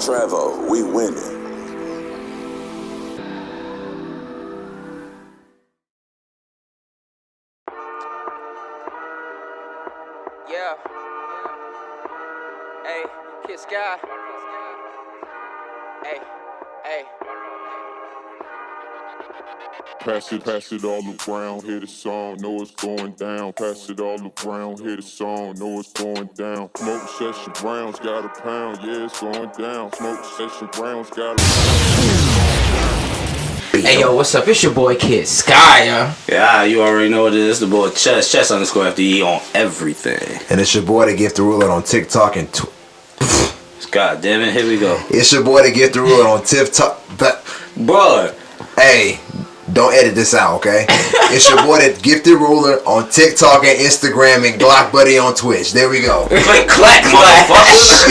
Travo, we winning. Yeah. Hey, Kid Sky. Hey. Pass it all around, hear the song, know it's going down. Pass it all around, hear the song, know it's going down. Smoke session rounds, got a pound, yeah, it's going down. Smoke session rounds, got a pound. Hey yo, what's up? It's your boy Kid Sky, Yeah, you already know what it is. The boy Chess _FDE on everything. And it's your boy the Gift the Ruler on TikTok and God damn it, here we go. it's your boy the Gift the Ruler on TikTok. Bro, Hey, don't edit this out, okay? It's your boy the Gifted Ruler on TikTok and Instagram and Glock Buddy on Twitch. There we go. click clack, motherfucker.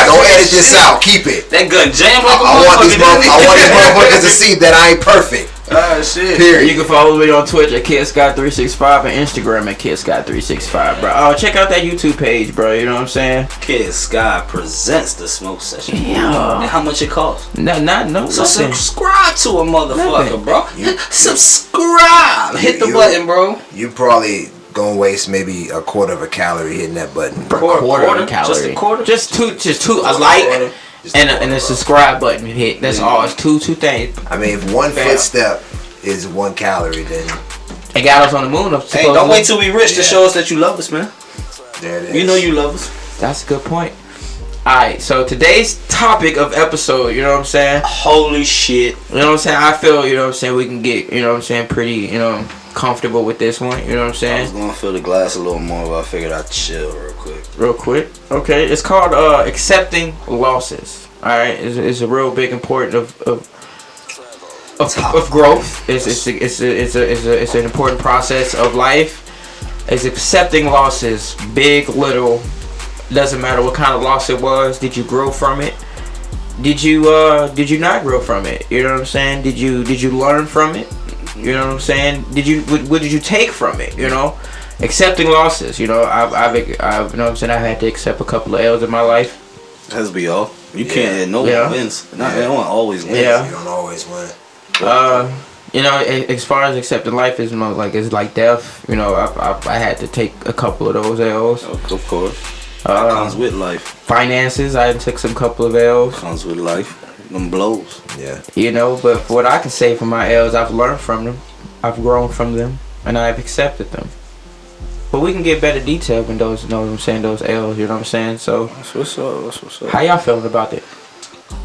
Don't edit this out. Keep it. That gun jam like a I want these motherfucker. motherfuckers to see that I ain't perfect. Ah, shit. Period. You can follow me on Twitch at KidSky365 and Instagram at KidSky365, bro. Oh, check out that YouTube page, bro. You know what I'm saying? Kid Sky presents the smoke session. Yeah. And how much it costs? No, So nothing. subscribe to a motherfucker, Nothing. bro. Subscribe. Hit the button, bro. You probably gonna waste maybe a quarter of a calorie hitting that button. Quarter of a calorie. Just a quarter. Just two. A like and a subscribe button hit. That's all. It's two things. I mean, if one Bam. footstep is 1 calorie, then It got us on the moon. Hey, don't wait till we rich to show us that you love us, man. there it is. You know you love us. That's a good point. Alright, so today's topic of episode, you know what I'm saying? Holy shit. You know what I'm saying? I feel, you know what I'm saying, we can get, you know what I'm saying, pretty, you know, comfortable with this one, you know what I'm I was saying? gonna fill the glass a little more, but I figured I'd chill real quick. Real quick. Okay, it's called accepting losses. Alright, it's a real big important of growth. It's an important process of life. It's accepting losses, big, little. Doesn't matter what kind of loss it was. Did you grow from it? Did you not grow from it? You know what I'm saying? Did you learn from it? You know what I'm saying? What did you take from it? You know, accepting losses. You know, I've you know what I'm saying, I had to accept a couple of L's in my life. Has to be all. You can't. No Yeah. one wins. No one always wins. Yeah. You don't always win. You know, as far as accepting life is more like it's like death. You know, I had to take a couple of those L's. Of course. That comes with life. Finances, I took some couple of L's. Comes with life. Them blows. Yeah. You know, but for what I can say for my L's, I've learned from them, I've grown from them, and I've accepted them. But we can get better detail in those, you know what I'm saying, those L's, you know what I'm saying? So, That's what's up. That's what's up. how y'all feeling about it?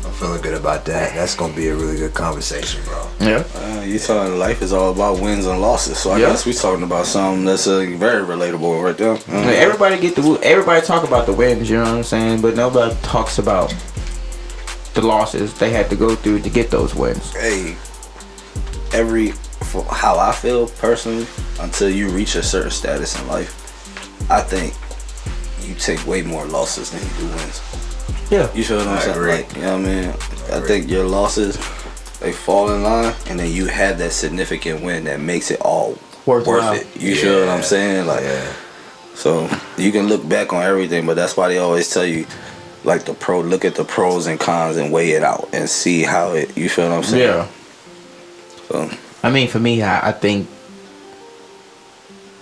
I'm feeling good about that. That's gonna be a really good conversation, bro. Yeah. You talking life is all about wins and losses. So I Yeah. guess we talking about something that's very relatable right there. Like, everybody talk about the wins, you know what I'm saying? But nobody talks about the losses they had to go through to get those wins. Hey, for how I feel personally, until you reach a certain status in life, I think you take way more losses than you do wins. Yeah. You feel what I'm saying? agree. Like, you know what I mean? I think your losses, they fall in line, and then you have that significant win that makes it all worth it. You feel what I'm saying? Like, so you can look back on everything, but that's why they always tell you, like, look at the pros and cons and weigh it out and see how it. You feel what I'm saying? Yeah. So I mean, for me, I think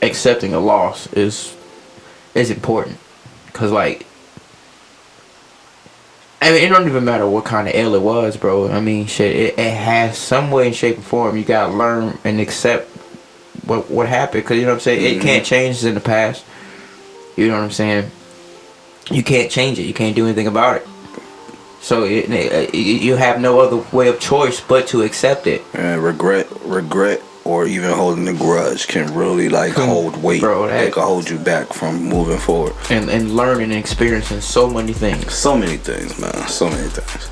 accepting a loss is important. Because, like, I mean, it don't even matter what kind of L it was, bro. I mean, shit, it has some way, shape, or form. You gotta learn and accept what happened. Because, you know what I'm saying? It can't change in the past. You know what I'm saying? You can't change it. You can't do anything about it. So you have no other way of choice but to accept it. and regret, or even holding a grudge can really hold weight. Bro, it can hold you back from moving forward. And learning and experiencing so many things. So many things, man. So many things.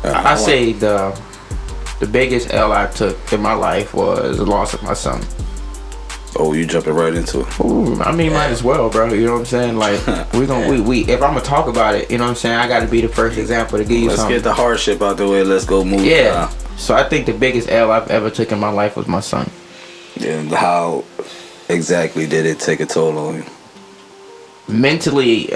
I say the biggest L I took in my life was the loss of my son. Oh, you jumping right into it. Ooh, I mean, might as well, bro. You know what I'm saying? Like, we if I'm gonna talk about it, you know what I'm saying, I gotta be the first example to give you Let's something. get the hardship out the way. Let's go move. Yeah. So I think the biggest L I've ever took in my life was my son. And how exactly did it take a toll on you? Mentally,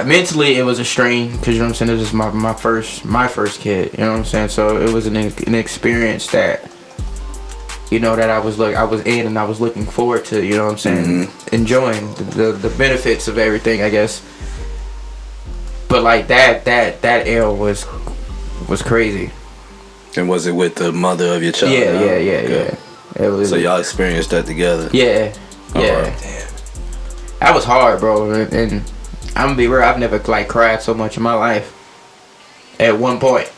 Mentally, it was a strain because you know what I'm saying. This is my first kid. You know what I'm saying. So it was an experience that, you know, that I was in and I was looking forward to. You know what I'm saying. Enjoying the benefits of everything, I guess. But like that era was crazy. And was it with the mother of your child? Yeah. It was. So y'all experienced that together? Yeah. Right. Damn. That was hard, bro. And I'm gonna be real. I've never like cried so much in my life. At one point,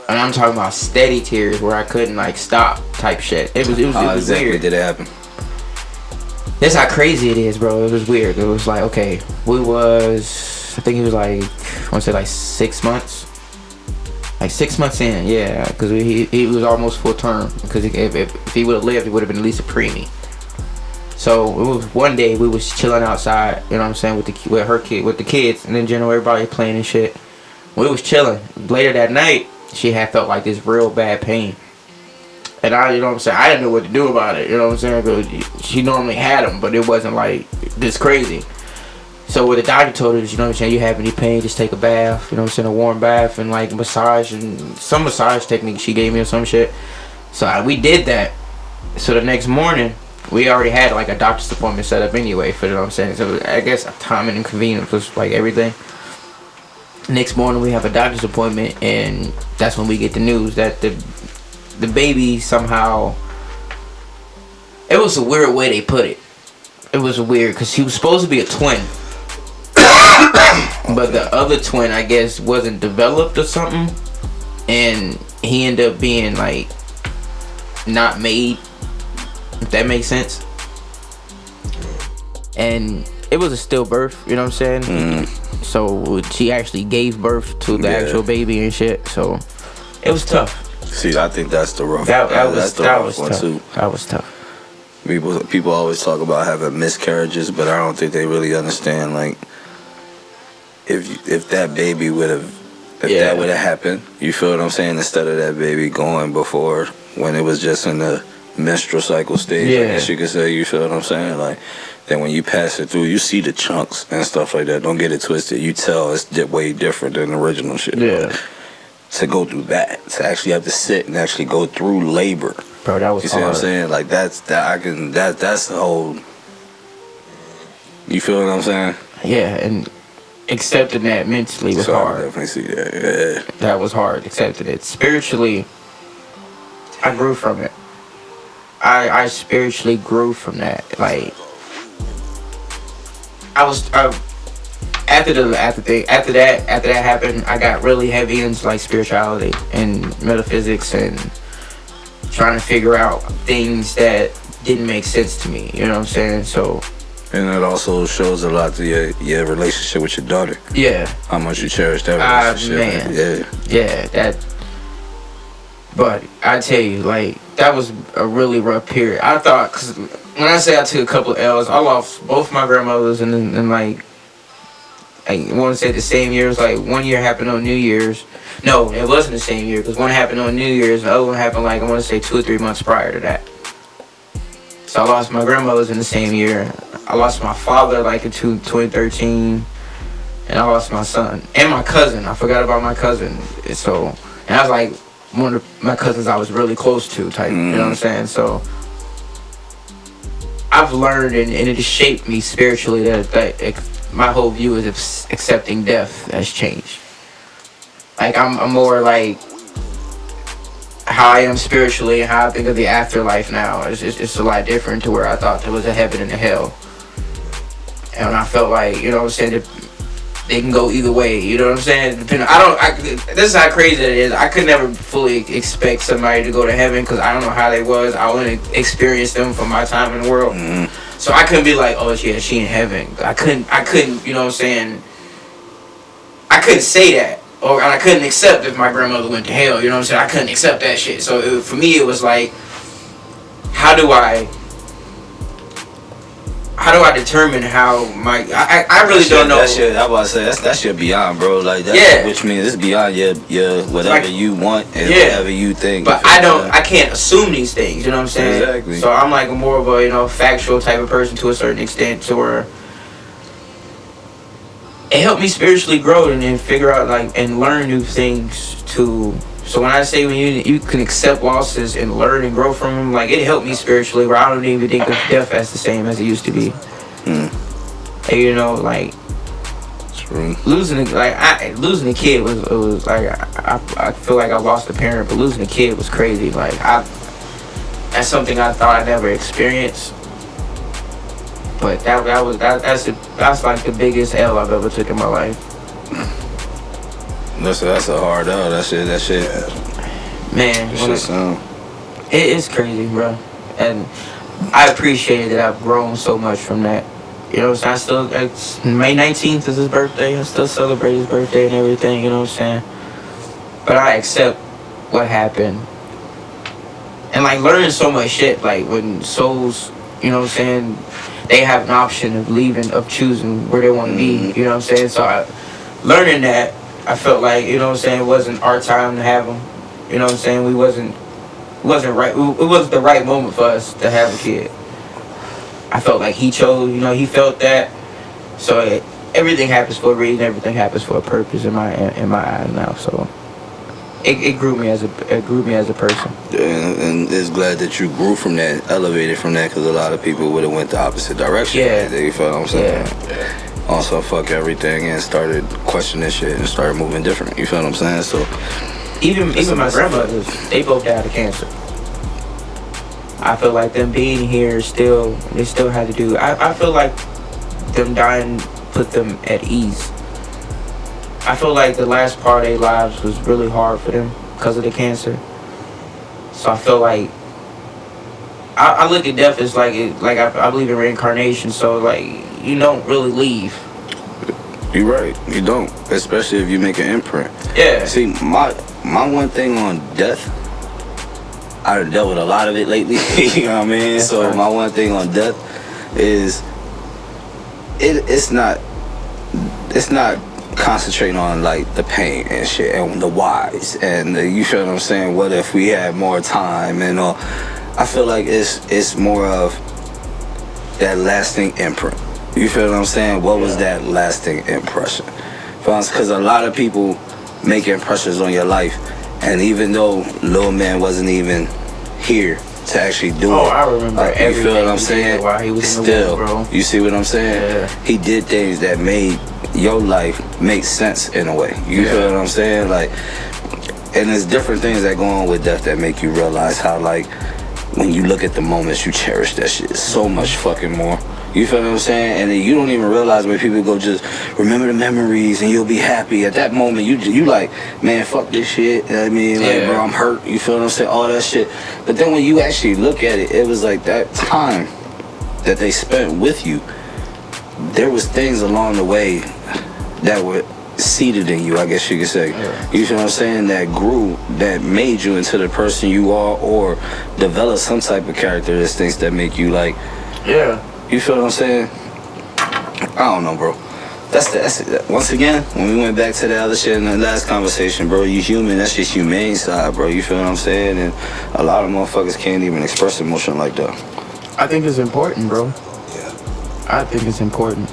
and I'm talking about steady tears where I couldn't like stop type shit. It was exactly weird. Did it happen? That's how crazy it is, bro. It was weird. It was like, okay, I think it was like, I want to say like 6 months. Like 6 months in, yeah, because he was almost full term. Because if he would have lived, he would have been at least a preemie. So it was one day we was chilling outside, you know what I'm saying, with the kids, and in general everybody playing and shit. We was chilling. Later that night, she had felt like this real bad pain, and you know what I'm saying, I didn't know what to do about it, you know what I'm saying, because she normally had them, but it wasn't like this crazy. So what the doctor told her is, you know what I'm saying, you have any pain, just take a bath, you know what I'm saying, a warm bath, and like massage, and some massage technique she gave me or some shit. So we did that. So the next morning, we already had like a doctor's appointment set up anyway, for you know what I'm saying. So I guess time and inconvenience was like everything. Next morning we have a doctor's appointment, and that's when we get the news that the baby somehow, it was a weird way they put it. It was weird because he was supposed to be a twin. But the other twin, I guess, wasn't developed or something, and he ended up being like not made, if that makes sense. And it was a stillbirth, you know what I'm saying? So she actually gave birth to the actual baby and shit. So it was tough. See, I think that's the rough. That was one tough. too. That was tough. People always talk about having miscarriages, but I don't think they really understand, like, if that baby would have, that would have happened, you feel what I'm saying, instead of that baby going before, when it was just in the menstrual cycle stage, I guess you could say, you feel what I'm saying, like, then when you pass it through, you see the chunks and stuff like that. Don't get it twisted. You tell it's way different than the original shit. Yeah. Bro. To go through that, to actually have to sit and actually go through labor. Bro, that was you see hard. what I'm saying? Like that's the whole. You feel what I'm saying? Yeah, and accepting that mentally was hard. I definitely see that. Yeah. That was hard. Accepting it spiritually. I grew from it. I spiritually grew from that. Like after that happened, I got really heavy into like spirituality and metaphysics and trying to figure out things that didn't make sense to me. You know what I'm saying? So. And it also shows a lot to your relationship with your daughter. Yeah. How much you cherish that relationship. Man. Yeah. That. But I tell you, like, that was a really rough period. I thought, cause when I say I took a couple of L's, I lost both my grandmothers, and like, I want to say the same year. It was like 1 year happened on New Year's. No, it wasn't the same year, because one happened on New Year's, and the other one happened like, I want to say 2 or 3 months prior to that. So I lost my grandmothers in the same year. I lost my father like in 2013, and I lost my son and my cousin. I forgot about my cousin. So, and I was like one of my cousins I was really close to type. You know what I'm saying? So I've learned, and it has shaped me spiritually that my whole view is accepting death has changed. Like I'm more like how I am spiritually and how I think of the afterlife now. It's a lot different to where I thought there was a heaven and a hell. And I felt like, you know what I'm saying, they can go either way, you know what I'm saying? This is how crazy it is. I could never fully expect somebody to go to heaven because I don't know how they was. I only experienced them from my time in the world. So I couldn't be like, oh yeah, she in heaven. I couldn't, you know what I'm saying? I couldn't say that. Or I couldn't accept if my grandmother went to hell, you know what I'm saying? I couldn't accept that shit. So for me it was like, how do I determine how I really don't know. That's your, I was about to say that's your beyond, bro. Like that, which means it's beyond your whatever you want and whatever you think. But I can't assume these things. You know what I'm saying? Exactly. So I'm like more of a factual type of person to a certain extent, to where it helped me spiritually grow and figure out like and learn new things too. So when I say when you can accept losses and learn and grow from them, like it helped me spiritually where I don't even think of death as the same as it used to be. And you know, like losing a kid was like I feel like I lost a parent, but losing a kid was crazy. Like that's something I thought I'd never experienced. But that's like the biggest L I've ever took in my life. That's a hard L. That shit. Man, That it is crazy, bro. And I appreciate that I've grown so much from that. You know what I'm saying? It's May 19th is his birthday. I still celebrate his birthday and everything, you know what I'm saying? But I accept what happened. And like learning so much shit, like when souls, you know what I'm saying, they have an option of leaving, of choosing where they want to be, you know what I'm saying? So learning that, I felt like, you know what I'm saying, it wasn't our time to have them. You know what I'm saying? It wasn't right. It wasn't the right moment for us to have a kid. I felt like he chose, you know, he felt that. So everything happens for a reason. Everything happens for a purpose in my eyes now. So it grew me as a person. And it's glad that you grew from that, elevated from that, because a lot of people would have went the opposite direction. Yeah. You feel what I'm saying? Yeah. Also, fuck everything and started questioning shit and started moving different. You feel what I'm saying? So even my grandmothers, they both died of cancer. I feel like them being here they still had to do. I feel like them dying put them at ease. I feel like the last part of their lives was really hard for them because of the cancer. So I feel like I look at death as I believe in reincarnation. So like you don't really leave. You're right. You don't, especially if you make an imprint. Yeah. See, my one thing on death, I've dealt with a lot of it lately. You know what I mean? That's so right. my one thing on death is it's not concentrating on like the pain and shit and the whys and you feel what I'm saying? What if we had more time and all? I feel like it's more of that lasting imprint. You feel what I'm saying? What was that lasting impression? Because a lot of people make impressions on your life, and even though Lil Man wasn't even here to actually do it. I remember everything. You feel what I'm saying? While he was in the Still, womb, bro. you see what I'm saying? Yeah. He did things that made your life make sense in a way. You feel what I'm saying? Like, and there's different things that go on with death that make you realize how, like, when you look at the moments, you cherish that shit so much fucking more. You feel what I'm saying? And then you don't even realize when people go just remember the memories and you'll be happy. At that moment, you like, man, fuck this shit. You know what I mean? Like, bro, I'm hurt. You feel what I'm saying? All that shit. But then when you actually look at it, it was like that time that they spent with you, there was things along the way that were seated in you, I guess you could say. Yeah. You feel what I'm saying? That grew, that made you into the person you are, or developed some type of characteristics that make you like, Yeah. you feel what I'm saying? I don't know, bro. That's it. Once again, when we went back to the other shit in the last conversation, bro, you human. That's your humane side, bro. You feel what I'm saying? And a lot of motherfuckers can't even express emotion like that. I think it's important, bro. Yeah. I think it's important.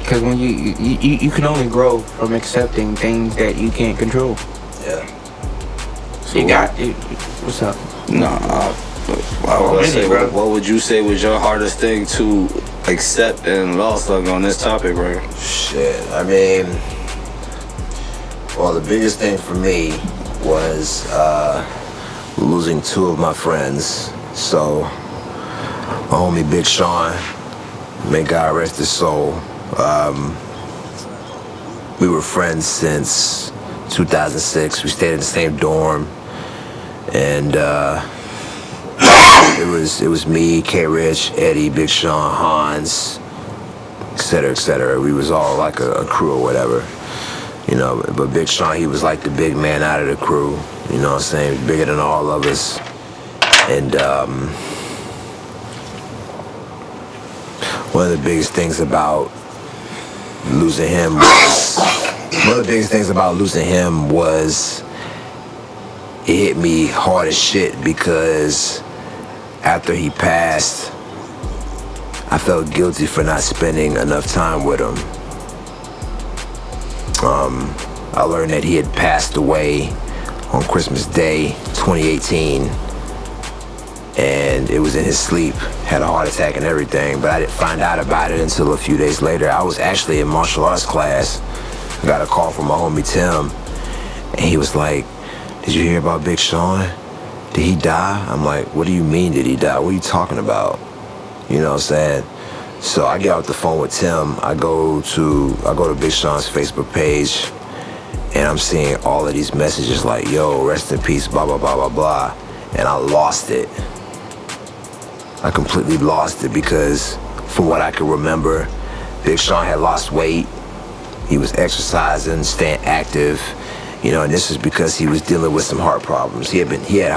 Because when you can only grow from accepting things that you can't control. Yeah. So you got it. What's up? Nah, what would you say was your hardest thing to accept and lost like on this topic, bro? Shit. I mean, well, the biggest thing for me was losing two of my friends. So, my homie Big Sean, may God rest his soul. We were friends since 2006. We stayed in the same dorm, and it was me, K Rich, Eddie, Big Sean, Hans, etc., etc. We was all like a crew or whatever, you know. But Big Sean, he was like the big man out of the crew. You know what I'm saying? He was bigger than all of us, and one of the biggest things about losing him was it hit me hard as shit, because after he passed, I felt guilty for not spending enough time with him. I learned that he had passed away on Christmas Day 2018, and it was in his sleep, had a heart attack and everything, but I didn't find out about it until a few days later. I was actually in martial arts class. I got a call from my homie Tim, and he was like, "Did you hear about Big Sean? Did he die?" I'm like, "What do you mean, did he die? What are you talking about?" You know what I'm saying? So I get off the phone with Tim. I go to Big Sean's Facebook page, and I'm seeing all of these messages like, "Yo, rest in peace, blah, blah, blah, blah, blah." And I lost it. I completely lost it because from what I can remember, Big Sean had lost weight. He was exercising, staying active, you know, and this is because he was dealing with some heart problems. He had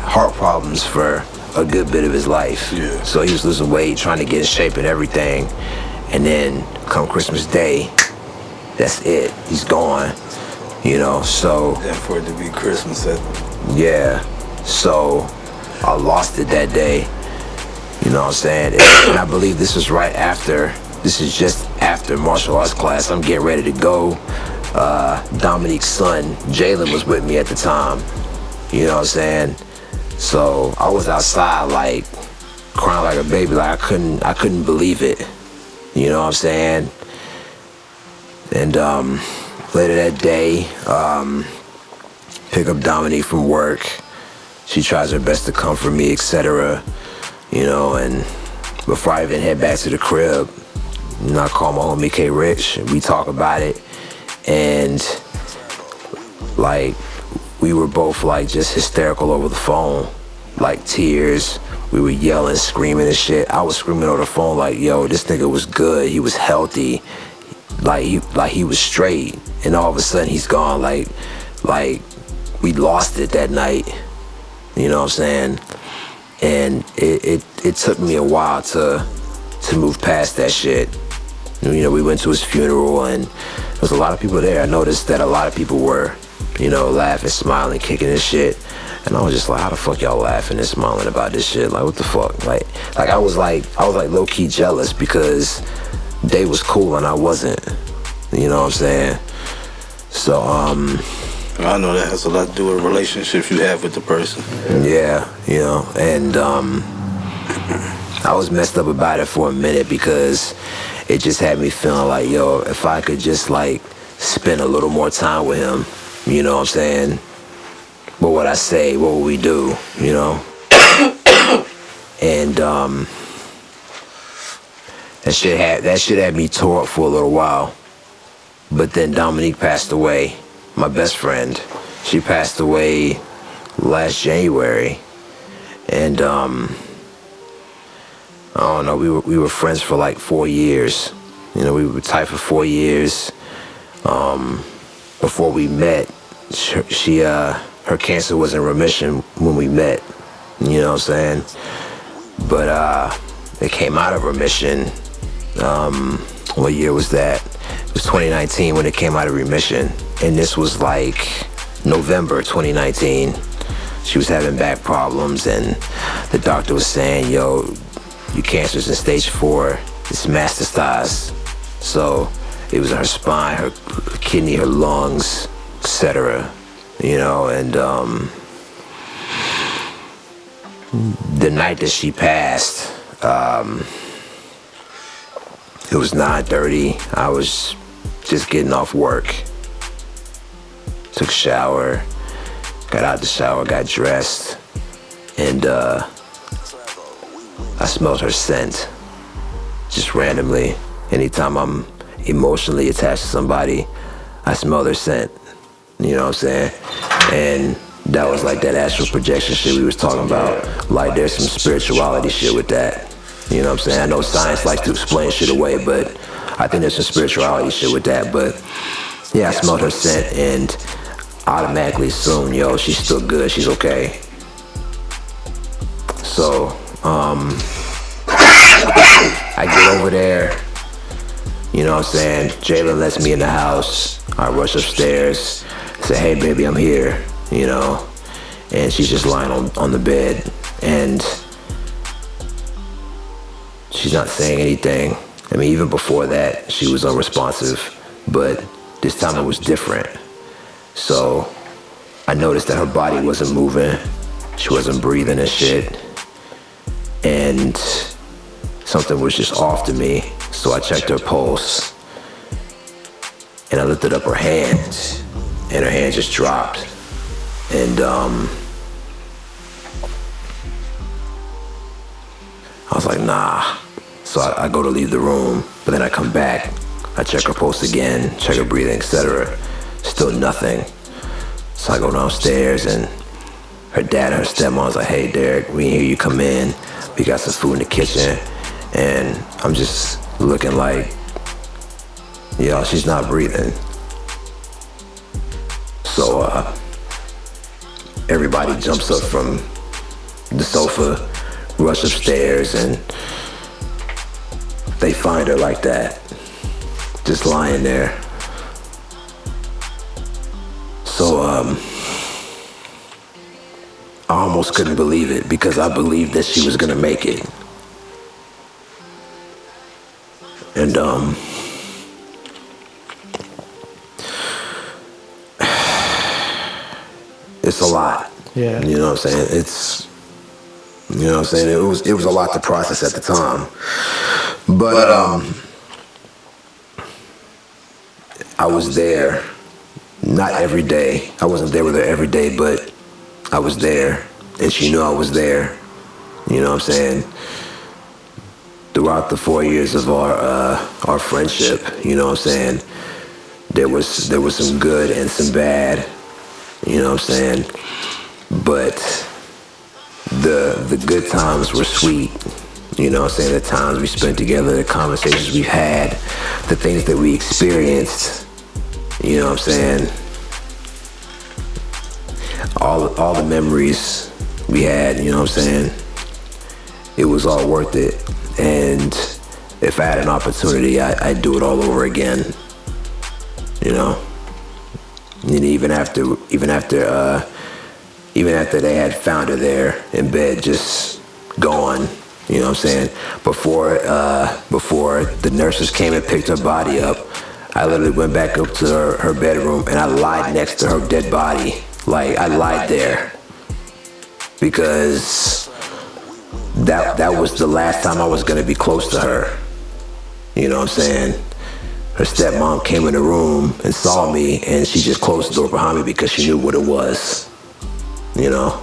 heart problems for a good bit of his life. Yeah. So he was losing weight, trying to get in shape and everything. And then come Christmas Day, that's it. He's gone, you know, so. And for it to be Christmas. Yeah, so I lost it that day. You know what I'm saying? And I believe this is just after martial arts class. I'm getting ready to go. Dominique's son, Jalen, was with me at the time. You know what I'm saying? So I was outside like crying like a baby, like I couldn't believe it. You know what I'm saying? And later that day, pick up Dominique from work. She tries her best to comfort me, etc. You know, and before I even head back to the crib, you know, I call my homie K Rich, and we talk about it, and like we were both like just hysterical over the phone, like tears. We were yelling, screaming and shit. I was screaming over the phone like, "Yo, this nigga was good. He was healthy. Like he was straight." And all of a sudden he's gone. Like we lost it that night. You know what I'm saying? And it took me a while to move past that shit. You know, we went to his funeral and there was a lot of people there. I noticed that a lot of people were, you know, laughing, smiling, kicking and shit. And I was just like, how the fuck y'all laughing and smiling about this shit? Like, what the fuck? Like I was like low-key jealous because they was cool and I wasn't. You know what I'm saying? So, I know that has a lot to do with relationships you have with the person. Yeah, you know, and I was messed up about it for a minute because it just had me feeling like, yo, if I could just like spend a little more time with him, you know what I'm saying? What would I say? What would we do? You know? And that shit had me tore up for a little while. But then Dominique passed away, my best friend. She passed away last January. And I don't know, we were friends for like 4 years. You know, we were tight for 4 years. Before we met, her cancer was in remission when we met. You know what I'm saying? But it came out of remission. What year was that? It was 2019 when it came out of remission. And this was like November 2019. She was having back problems and the doctor was saying, yo, your cancer's in stage 4. It's metastasized. So it was in her spine, her kidney, her lungs, etc. You know, and the night that she passed, it was 9:30. I was just getting off work. Took a shower, got out the shower, got dressed, and I smelled her scent. Just randomly. Anytime I'm emotionally attached to somebody, I smell their scent. You know what I'm saying? And that was like that astral projection shit we was talking about. Like there's some spirituality shit with that. You know what I'm saying? I know science likes to explain shit away, but I think there's some spirituality shit with that. But yeah, I smelled her scent and automatically assumed, yo, she's still good, she's okay. So, I get over there, you know what I'm saying? Jalen lets me in the house. I rush upstairs, say, hey baby, I'm here, you know? And she's just lying on the bed and she's not saying anything. I mean, even before that, she was unresponsive, but this time it was different. So I noticed that her body wasn't moving. She wasn't breathing and shit. And something was just off to me. So I checked her pulse. And I lifted up her hand. And her hand just dropped. And I was like, nah. So I go to leave the room, but then I come back. I check her pulse again, check her breathing, etc. Still nothing. So I go downstairs and her dad and her stepmom was like, hey, Derek, we hear you come in. We got some food in the kitchen. And I'm just looking like, yo, she's not breathing. So everybody jumps up from the sofa, rush upstairs, and they find her like that, just lying there. So I almost couldn't believe it because I believed that she was gonna make it. And it's a lot. Yeah. You know what I'm saying? It's, you know what I'm saying? It was a lot to process at the time. But I was there, not every day. I wasn't there with her every day, but I was there, and she knew I was there. You know what I'm saying? Throughout the 4 years of our friendship, you know what I'm saying? There was some good and some bad. You know what I'm saying? But the good times were sweet. You know what I'm saying? The times we spent together, the conversations we had, the things that we experienced. You know what I'm saying? All the memories we had, you know what I'm saying? It was all worth it. And if I had an opportunity, I'd do it all over again. You know? And even after they had found her there in bed, just gone, you know what I'm saying? Before the nurses came and picked her body up, I literally went back up to her bedroom and I lied next to her dead body. Like, I lied there because that was the last time I was gonna be close to her. You know what I'm saying? Her stepmom came in the room and saw me, and she just closed the door behind me because she knew what it was, you know?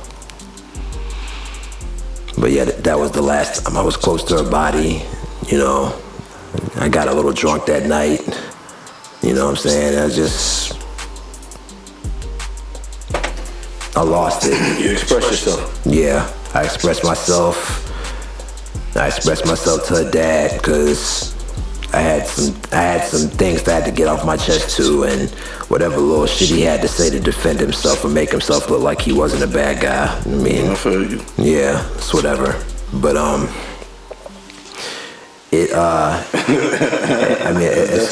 But yeah, that was the last time I was close to her body, you know? I got a little drunk that night, you know what I'm saying? I lost it. You express yourself. Yeah, I expressed myself. I expressed myself to her dad because I had some things that I had to get off my chest too, and whatever little shit he had to say to defend himself and make himself look like he wasn't a bad guy. I mean, I feel you. Yeah, it's whatever. But I mean, it's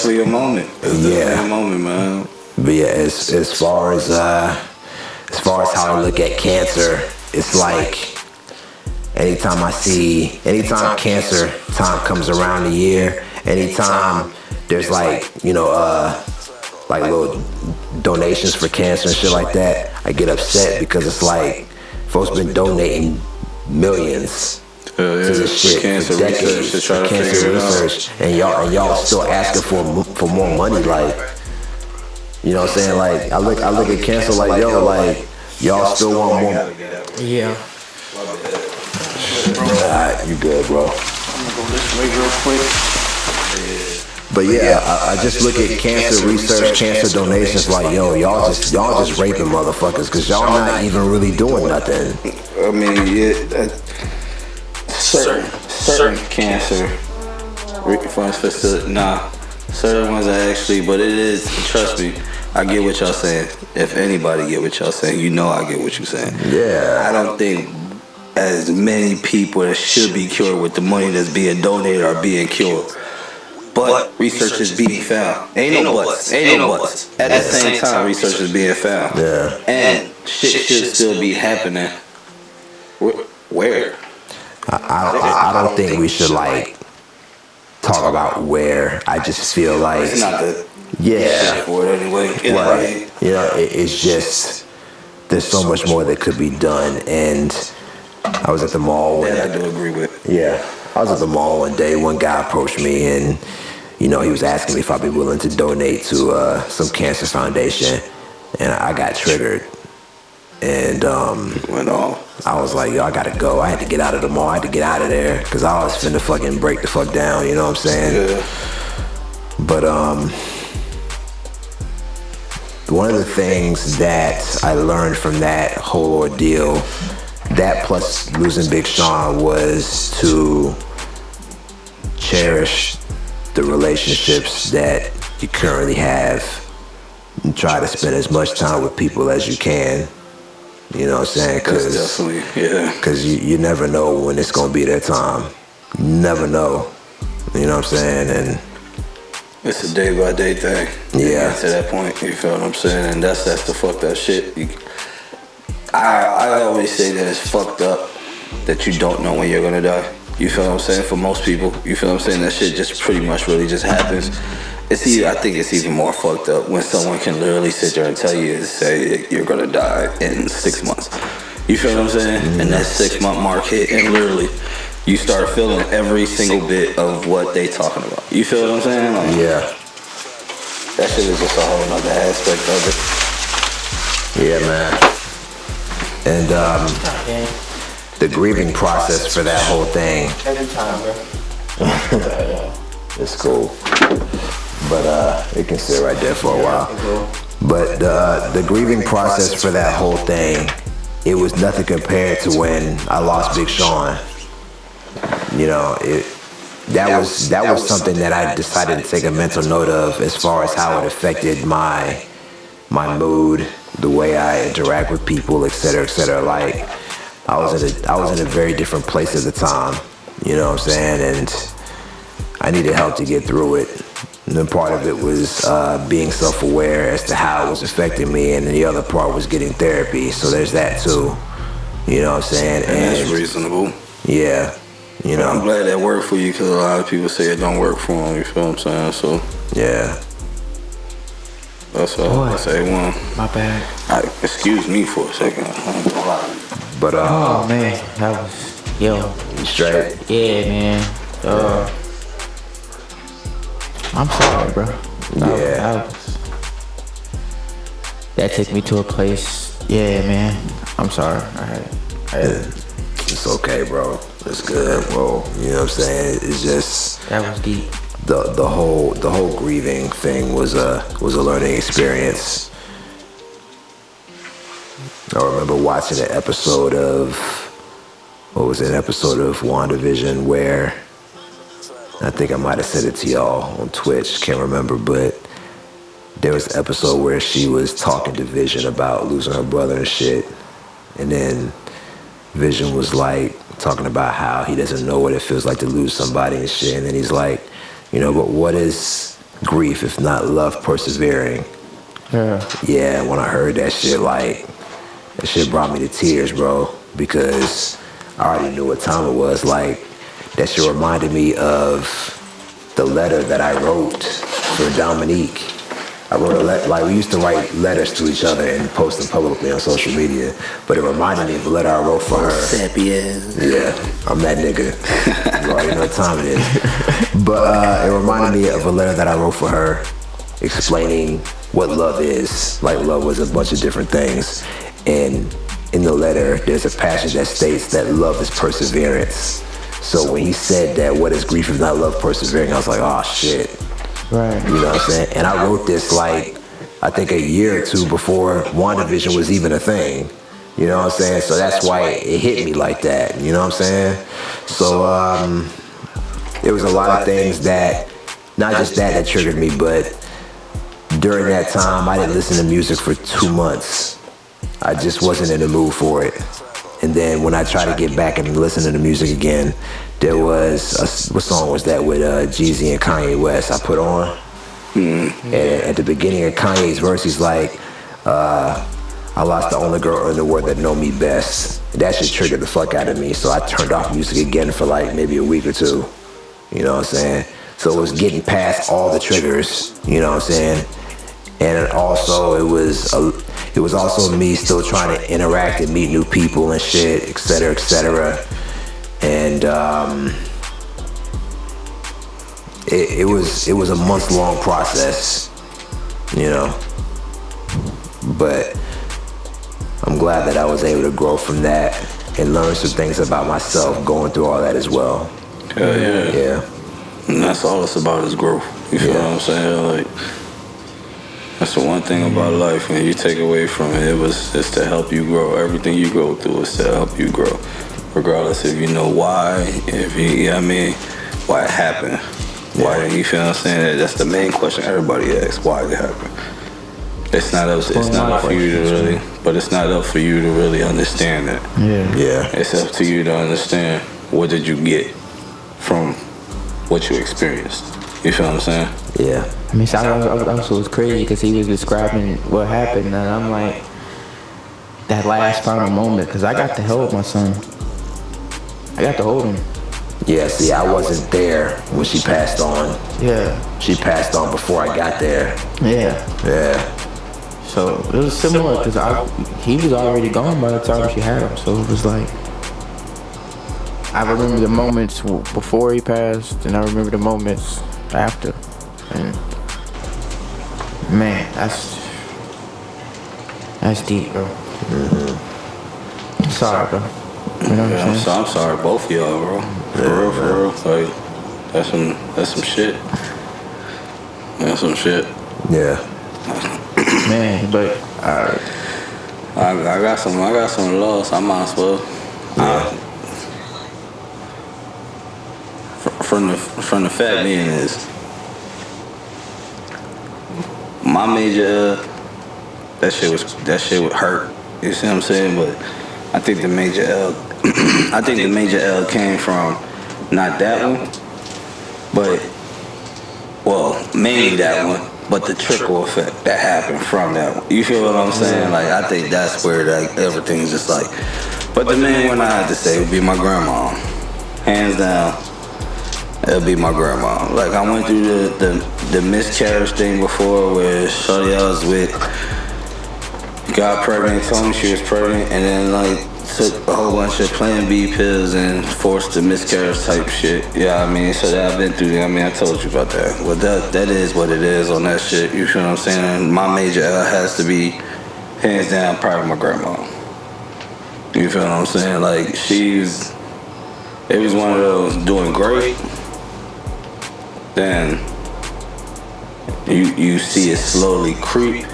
definitely a moment. It's definitely a moment, man. But yeah, as far as how I look at cancer, it's like anytime cancer time comes around the year, anytime there's like, you know, like little donations for cancer and shit like that, I get upset because it's like folks been donating millions to this shit cancer for decades, research to try to figure it out. and y'all still asking for more money, like, you know what I'm saying? Like, I look at cancer like, yo, like, y'all still want more. Yeah. Alright, you good, bro. I'm gonna go this way real quick. But yeah, I just look at cancer research, cancer donations like, yo, y'all just raping motherfuckers because y'all not even really doing nothing. I mean, yeah, certain cancer funds facility. Nah, certain ones are actually, but it is. Trust me, I get what y'all saying. If anybody get what y'all saying, you know I get what you're saying. Yeah. I don't think as many people that should be cured with the money that's being donated are being cured. But research is being found. Ain't no buts. At the same time, research is being found. Yeah. And shit should still be happening. Where? I don't think we should like talk about where. I just feel like It's not the Yeah. For it anyway. Right. You know, it's just, there's so much more that could be done. And I was at the mall. That I do agree with. Yeah. I was at the mall one day. One guy approached me and, you know, he was asking me if I'd be willing to donate to some cancer foundation. And I got triggered. And went off. I was like, yo, I gotta go. I had to get out of the mall. I had to get out of there because I was finna fucking break the fuck down. You know what I'm saying? Yeah. But one of the things that I learned from that whole ordeal, that plus losing Big Sean, was to cherish the relationships that you currently have and try to spend as much time with people as you can. You know what I'm saying? Because you never know when it's going to be their time. You never know. You know what I'm saying? And it's a day by day thing. Yeah. To that point, you feel what I'm saying? And that's the fucked up shit. I always say that it's fucked up that you don't know when you're gonna die. You feel what I'm saying? For most people, you feel what I'm saying? That shit just pretty much really just happens. I think it's even more fucked up when someone can literally sit there and tell you, say, you're gonna die in 6 months. You feel what I'm saying? And that 6 month mark hit, and literally, you start feeling every single bit of what they talking about. You feel what I'm saying? Like, yeah. That shit is just a whole nother aspect of it. Yeah, man. And the grieving process for that whole thing. Every time, bro. It's cool. But it can sit right there for a while. But the grieving process for that whole thing, it was nothing compared to when I lost Big Sean. You know, that was something that I decided to take a mental note of as far as how it affected my mood, the way I interact with people, et cetera, et cetera. Like I was in a very different place at the time. You know what I'm saying? And I needed help to get through it. And then part of it was being self-aware as to how it was affecting me, and then the other part was getting therapy. So there's that too. You know what I'm saying? And that's reasonable. Yeah. You know. I'm glad that worked for you because a lot of people say it don't work for them. You feel what I'm saying? So yeah. That's all. That's A1. My bad. Excuse me for a second. But oh man, that was yo. You straight? Yeah, man. I'm sorry, bro. That took me to a place. Yeah, man. I'm sorry. It's okay, bro. It's good, bro. You know what I'm saying? It's just that was deep. The whole grieving thing was a learning experience. I remember watching an episode of WandaVision where I think I might have said it to y'all on Twitch, can't remember, but there was an episode where she was talking to Vision about losing her brother and shit. And then Vision was like talking about how he doesn't know what it feels like to lose somebody and shit. And then he's like, you know, but what is grief if not love persevering? Yeah, when I heard that shit, like, that shit brought me to tears, bro, because I already knew what time it was. Like, that shit reminded me of the letter that I wrote for Dominique. I wrote a letter, like we used to write letters to each other and post them publicly on social media, but it reminded me of a letter I wrote for her. Yeah, I'm that nigga. You already know what time it is. But it reminded me of a letter that I wrote for her explaining what love is. Like, love was a bunch of different things. And in the letter, there's a passage that states that love is perseverance. So when he said that, what is grief if not love persevering, I was like, oh shit. Right. You know what I'm saying? And I wrote this like, I think a year or two before WandaVision was even a thing. You know what I'm saying? So that's why it hit me like that. You know what I'm saying? So there was a lot of things that, not just that triggered me, but during that time, I didn't listen to music for 2 months. I just wasn't in the mood for it. And then when I tried to get back and listen to the music again, there was, what song was that with Jeezy and Kanye West I put on? And at the beginning of Kanye's verse, he's like, I lost the only girl in the world that know me best. That shit triggered the fuck out of me, so I turned off music again for like maybe a week or two. You know what I'm saying? So it was getting past all the triggers, you know what I'm saying? And also it was also me still trying to interact and meet new people and shit, et cetera, et cetera. And it was a month-long process, you know. But I'm glad that I was able to grow from that and learn some things about myself going through all that as well. Yeah. And that's all it's about is growth. You feel what I'm saying? Like, that's the one thing about life when you take away from it, it's to help you grow. Everything you go through is to help you grow. Regardless if you know why, why it happened. Why, you feel what I'm saying? That's the main question everybody asks, why did it happen? It's not up for you to really, but it's not up for you to really understand that. Yeah. It's up to you to understand what did you get from what you experienced. You feel what I'm saying? I Yeah. mean, so also was crazy because he was describing what happened, and I'm like, that last final moment, because I got to hold my son. I got to hold him. Yeah, see, I wasn't there when she passed on. Yeah. She passed on before I got there. Yeah. So it was similar because he was already gone by the time she had him. So it was like, I remember the moments before he passed, and I remember the moments after. And man, that's deep, bro. I'm sorry, bro. You know what I'm saying? I'm sorry, both of y'all, bro. For real. Like, that's some shit. That's some shit. Yeah. Man, but I got some loss. I might as well. From the fact being is, my major that shit would hurt. You see what I'm saying? But I think the major L came from not that one, but mainly that one, but the trickle effect that happened from that one. You feel what I'm saying? Like, I think that's where like everything's just like. But the main one I had to say would be my grandma, hands down. It'll be my grandma. Like, I went through the miscarriage thing before, where shorty I was with got pregnant, told me she was pregnant, and then like took a whole bunch of Plan B pills and forced the miscarriage type shit. Yeah, I mean, so that I've been through that. I mean, I told you about that. Well, that is what it is on that shit. You feel what I'm saying? My major L has to be, hands down, probably my grandma. You feel what I'm saying? Like, it was one of those doing great. Then you see it slowly creep.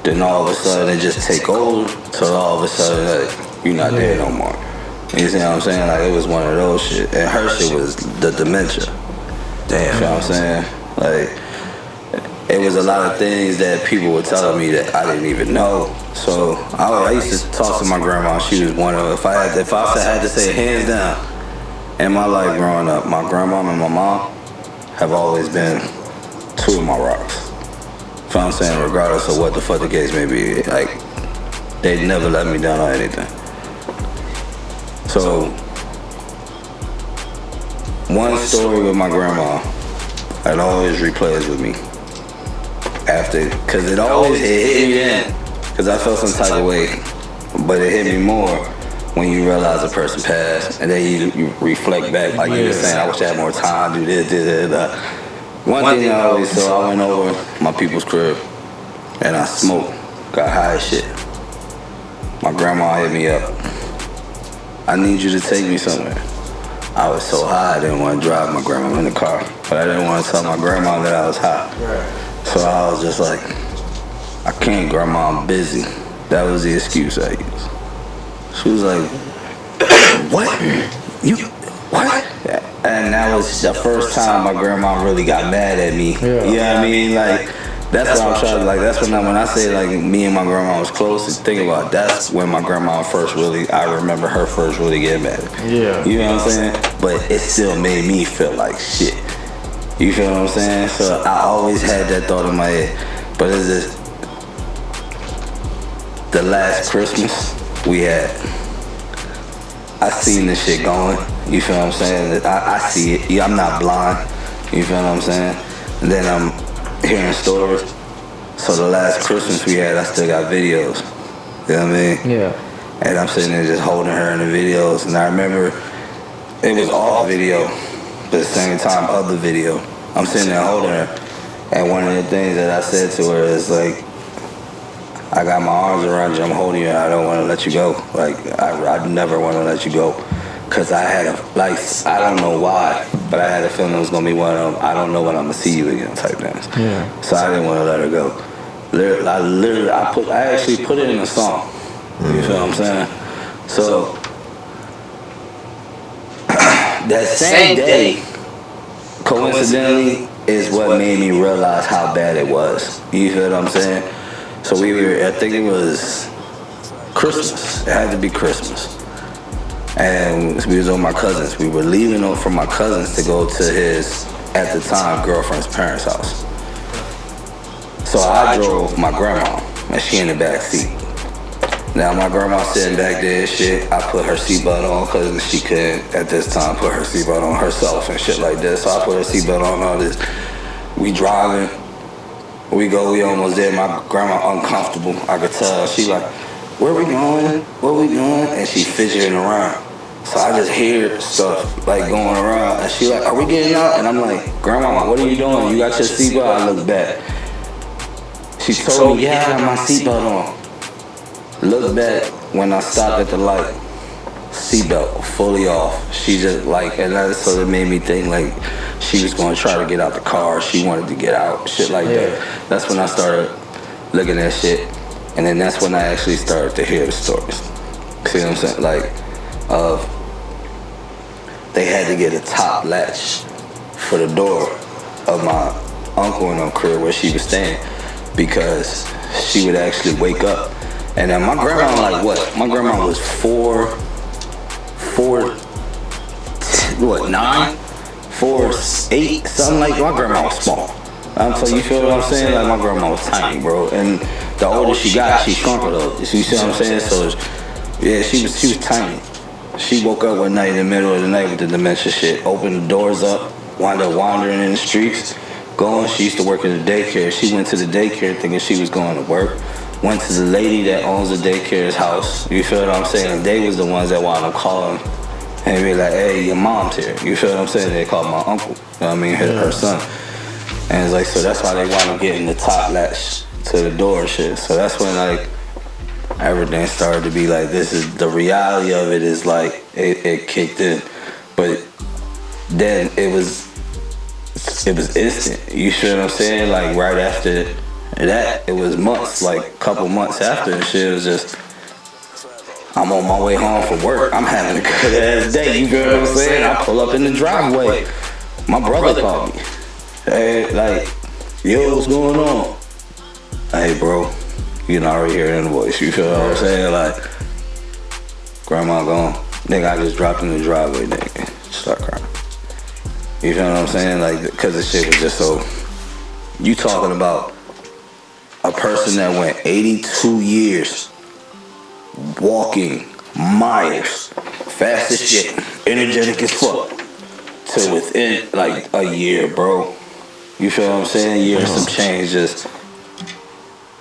Then all of a sudden it just take over. Till all of a sudden, like, you're not there no more. You see what I'm saying? Like, it was one of those shit. And her shit was the dementia. Damn. You know what I'm saying? Like, it was a lot of things that people were telling me that I didn't even know. So I used to talk to my grandma. She was one of, if I had to say hands down, in my life growing up, my grandma and my mom have always been two of my rocks. You know what I'm saying? Regardless of what the fuck the case may be, like, they never let me down on anything. So, one story with my grandma, it always replays with me. After, cause it hit me then, cause I felt some type of way, but it hit me more when you realize a person passed, and then you reflect back, like you were saying, I wish I had more time, do this, that. One thing I always saw, I went over my people's crib, and I smoked, got high as shit. My grandma hit me up. I need you to take me somewhere. I was so high, I didn't want to drive my grandma in the car, but I didn't want to tell my grandma that I was high. So I was just like, I can't, grandma, I'm busy. That was the excuse I used. She was like, what? What? And that was the first time my grandma really got mad at me. You know what I mean? Like, that's what I'm trying to, like, that's when I say, like, me and my grandma was close, think about it, that's when my grandma I remember her first really getting mad at me. Yeah. You know what I'm saying? But it still made me feel like shit. You feel what I'm saying? So I always had that thought in my head. But it's just, the last Christmas we had, I seen this shit going. You feel what I'm saying? I see it. Yeah, I'm not blind. You feel what I'm saying? And then I'm hearing stories. So the last Christmas we had, I still got videos. You know what I mean? Yeah. And I'm sitting there just holding her in the videos. And I remember it was off video, but at the same time of the video. I'm sitting there holding her. And one of the things that I said to her is like, I got my arms around you, I'm holding you, and I don't want to let you go. Like, I never want to let you go. Because I had I don't know why, but I had a feeling it was going to be one of them, I don't know when I'm going to see you again type things. Yeah. So I didn't want to let her go. I actually put it in a song. You feel what I'm saying? So, that same day, coincidentally, is what made me realize how bad it was. You feel what I'm saying? So I think it was Christmas. It had to be Christmas. And we was with my cousins. We were leaving from my cousins to go to his, at the time, girlfriend's parents' house. So I drove my grandma, and she in the back seat. Now my grandma sitting back there and shit, I put her seatbelt on because she couldn't, at this time, put her seatbelt on herself and shit like this. So I put her seatbelt on, all this. We driving. We almost there. My grandma uncomfortable. I could tell. She like, where we going? What we doing? And she fidgeting around. So I just hear stuff like going around. And she like, are we getting out? And I'm like, Grandma, what are you doing? You got your seatbelt? I look back. She told me, yeah, I got my seatbelt on. Look back when I stopped at the light. Seatbelt fully off. She just like, and that sort of made me think like she was going to try to get out the car. She wanted to get out, shit like that. That's when I started looking at shit, and then that's when I actually started to hear the stories. See what I'm saying? Like, they had to get a top latch for the door of my uncle and crib where she was staying because she would actually wake up. And then my grandma, like what? My grandma was 9? 4, 8, something like. My grandma was small. So you feel what I'm saying? Like my grandma was tiny, bro. And the older she got, she shrunk a little. You see what I'm saying? So yeah, she was tiny. She woke up one night in the middle of the night with the dementia shit. Opened the doors up, wound up wandering in the streets. She used to work in the daycare. She went to the daycare thinking she was going to work. Went to the lady that owns the daycare's house. You feel what I'm saying? And they was the ones that wound up calling and be like, hey, your mom's here. You feel what I'm saying? They called my uncle. You know what I mean? Her son. And it's like, so that's why they wound up getting the top latch to the door and shit. So that's when like everything started to be like, this is the reality of it is like it kicked in. But then it was instant. You feel what I'm saying? Like right after that, it was months, like a couple months after and shit. It was just, I'm on my way home from work. I'm having a good ass day. You feel what I'm saying? I pull up in the driveway. My brother called me. Hey, like, yo, what's going on? Hey, bro, you can already hear it in the voice. You feel what I'm saying? Like, grandma gone. Nigga, I just dropped in the driveway, nigga. Start crying. You feel what I'm saying? Like, because the shit was just so. You talking about a person that went 82 years walking miles, fast as shit, energetic as fuck, to within like a year, bro. You feel what I'm saying? A year and some change, just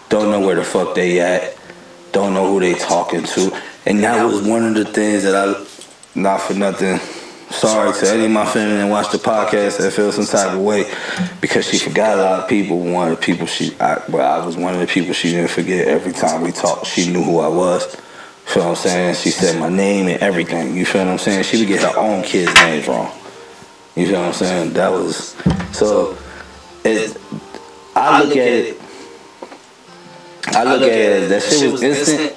don't know where the fuck they at, don't know who they talking to. And that was one of the things that I, not for nothing, sorry to any of my family that watched the podcast that feel some type of way, because she forgot a lot of people. One of the people I was one of the people she didn't forget. Every time we talked, she knew who I was. You feel what I'm saying? She said my name and everything. You feel what I'm saying? She would get her own kids' names wrong. You feel what I'm saying? That was, so, I look at it as that shit was instant,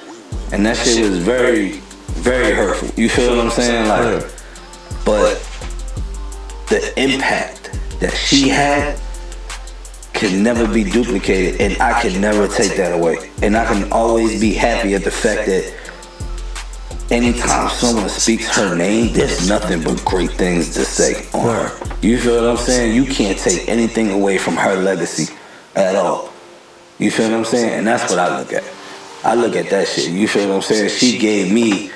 and that shit was very, very hurtful. You feel what I'm saying? Like, but the impact that she had can never be duplicated, and I can never take that away. And I can always be happy at the fact that anytime someone speaks her name, there's nothing but great things to say on her. You feel what I'm saying? You can't take anything away from her legacy at all. You feel what I'm saying? And that's what I look at. I look at that shit. You feel what I'm saying? She gave me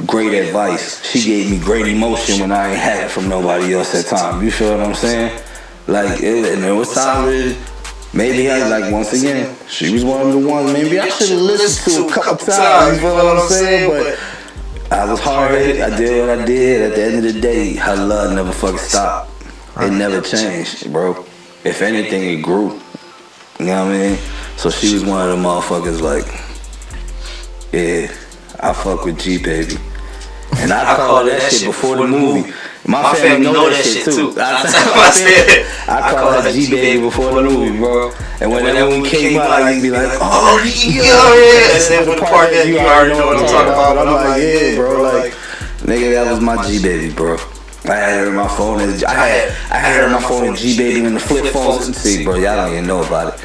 great advice. She gave me great emotion when I ain't had it from nobody else at time. You feel what I'm saying? Like, and there was times where maybe I, like, once again, she was one of the ones maybe I should have listened to a couple times, you feel what I'm saying? But I was hard-headed, I did what I did. At the end of the day, her love never fucking stopped. It never changed, bro. If anything, it grew. You know what I mean? So she was one of the motherfuckers like, yeah, I fuck with G Baby. And I called that shit before the movie. My family know that shit too. I called her G Baby before the movie, bro. And when that movie came out, I'd be like, oh yeah. That's the part that you already know what I'm talking about. But I'm like, yeah, bro, like, nigga, that was my G Baby, bro. I had her in my phone. I had her in my phone and G Baby in the flip phones. See, bro, y'all don't even know about it.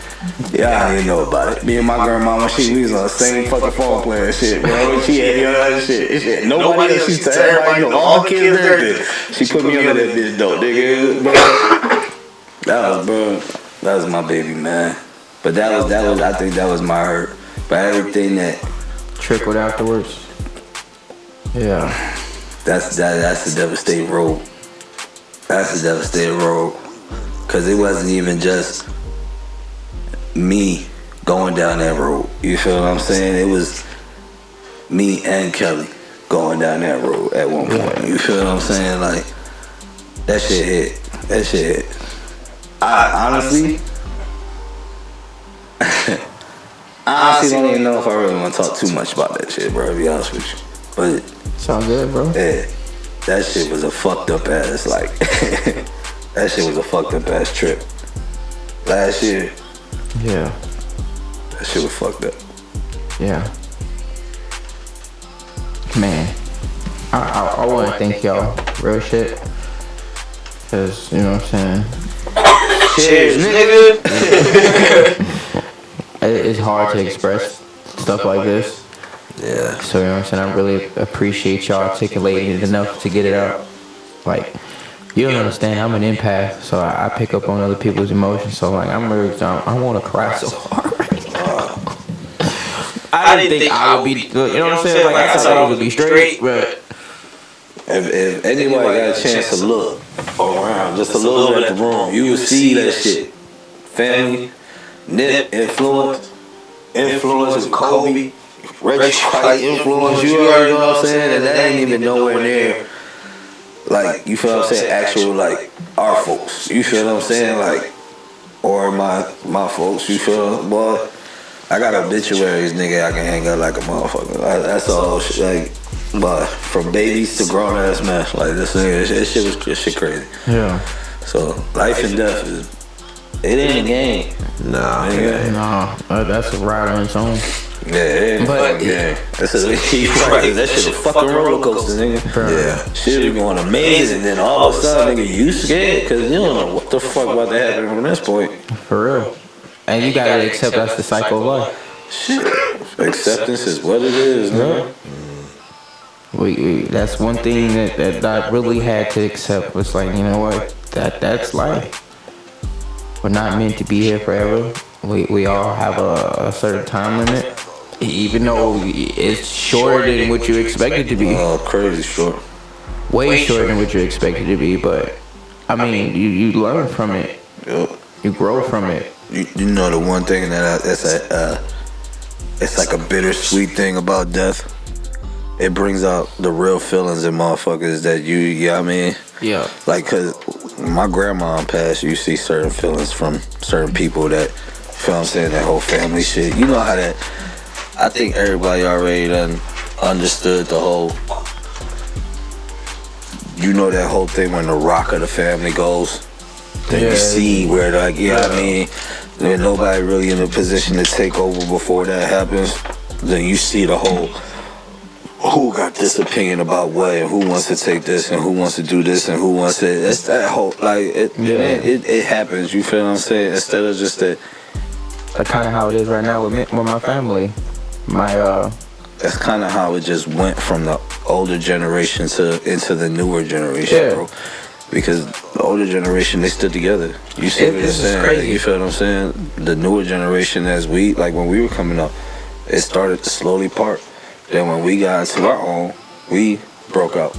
Y'all don't even know about it. Me and my grandmama, we was on the same fucking phone playing shit, bro. She had your other shit. Nobody else. She told everybody, know, all the kids there. She put me under that bitch, though, nigga. Bro. That was my baby, man. But that was. I think that was my hurt. But everything that trickled afterwards. Yeah. That's a devastating road. That's a devastating road. Cause it wasn't even just me going down that road. You feel what I'm saying? It was me and Kelly going down that road at one point. You feel what I'm saying? Like, that shit hit. That shit hit. I honestly don't even know if I really want to talk too much about that shit, bro, to be honest with you. But sound good, bro. Yeah, that shit was a fucked up ass, like, that shit was a fucked up ass trip. Last year. Yeah. That shit was fucked up. Yeah. Man, I want to thank y'all, real shit. Cause, you know what I'm saying? Cheers, nigga. It's hard to express stuff like this. Yeah. So, you know what I'm saying? I really appreciate y'all articulating it enough to get it out. Like, you don't understand, I'm an empath, so I pick up on other people's emotions. So, like, I'm really, I want to cry so hard right now. I didn't think I would be, you know what I'm saying? Like, I thought I would be straight, but if anybody got a chance to look around, just a little bit at the room, you will see that shit. Family, Nip, influence of Kobe, Reggie White influence, you already know what I'm saying? And that ain't even nowhere near, like, you feel what I'm saying, actual, like, our folks. You feel what I'm saying? Like, or my folks, you feel? Boy, I got obituaries, nigga, I can hang out like a motherfucker. That's all shit, like, but from babies to grown ass men, like, this shit crazy. yeah. So, life and death is, it ain't a game. Nah. That's a ride on its own. Yeah, it ain't a game. That shit a fucking roller coaster, nigga. Yeah. Shit be going amazing, then all of a sudden, nigga, you scared, because you don't know what the fuck about to happen from this point. For real. And you gotta accept that's the cycle of life. Shit. Acceptance is what it is, man. That's one thing that I really had to accept. Was like, you know what? That's life. We're not meant to be here forever. We all have a certain time limit, even though it's shorter than what you expect it to be. Oh, crazy short. Way shorter than what you expect it to be, but I mean, you learn from it. Yep. You grow from it. You know the one thing it's like a bittersweet thing about death. It brings out the real feelings in motherfuckers that you know what I mean? Yeah. Like, cause my grandma passed, you see certain feelings from certain people that, you feel what I'm saying, that whole family shit. You know how that, I think everybody already done understood the whole, you know that whole thing when the rock of the family goes, then you see where, like, you know what I mean? There's nobody really in a position to take over before that happens. Then you see the whole, who got this opinion about what, and who wants to take this, and who wants to do this, and who wants to. It's that whole, like, it happens. You feel what I'm saying? Instead of just that. That's kind of how it is right now with my family. That's kind of how it just went from the older generation into the newer generation, bro. Because the older generation, they stood together. You see what I'm saying? You feel what I'm saying? The newer generation, as when we were coming up, it started to slowly part. Then when we got into our own, we broke out.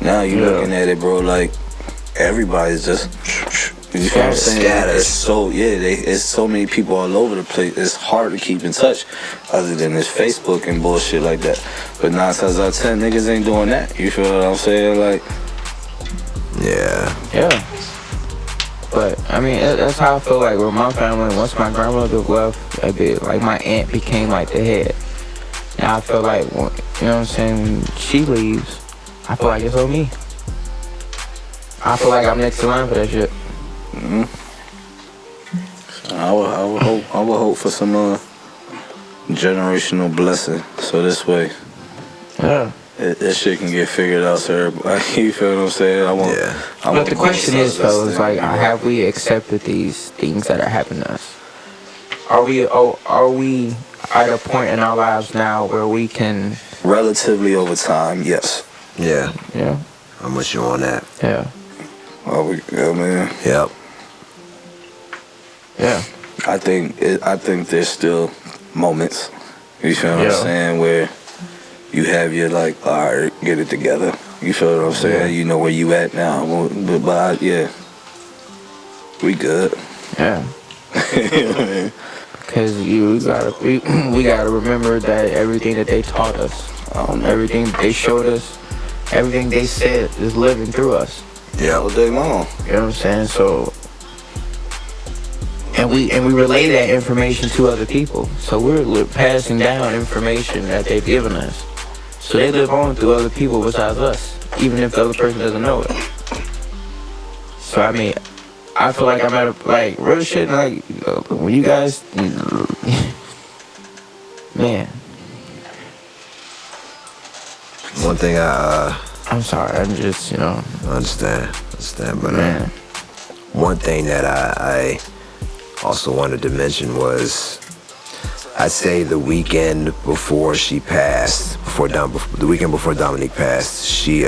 Now you looking at it, bro, like everybody's just You know what I'm saying? It's so it's so many people all over the place. It's hard to keep in touch, other than this Facebook and bullshit like that. But 9 times out of 10, niggas ain't doing that. You feel what I'm saying? Like, yeah. But I mean, that's how I feel like with my family. Once my grandmother left, like my aunt became like the head. Now I feel like, you know what I'm saying, when she leaves, I feel like it's on me. I feel like I'm next in line for that shit. Mm-hmm. I would hope for some generational blessing, so this way, that shit can get figured out, sir. You feel what I'm saying? But the question is, fellas, like, have we accepted these things that are happening to us? Are we at a point in our lives now where we can? Relatively over time, yes. Yeah. Yeah. I'm with you on that. Yeah. Man. Yep. Yeah. I think there's still moments, you feel what I'm saying, where you have your like, alright, get it together. You feel what I'm saying? Yeah. You know where you at now. But we good. Yeah. Because we gotta remember that everything that they taught us, everything they showed us, everything they said is living through us. Yeah, all day long. You know what I'm saying? So, and we relay that information to other people. So we're passing down information that they've given us. So they live on through other people besides us, even if the other person doesn't know it. So I mean, I feel like I'm at a, like, real shit, like, when you guys, man. One thing I'm sorry, I'm just, you know. I understand, but one thing that I also wanted to mention was, I'd say the weekend before she passed, the weekend before Dominique passed, she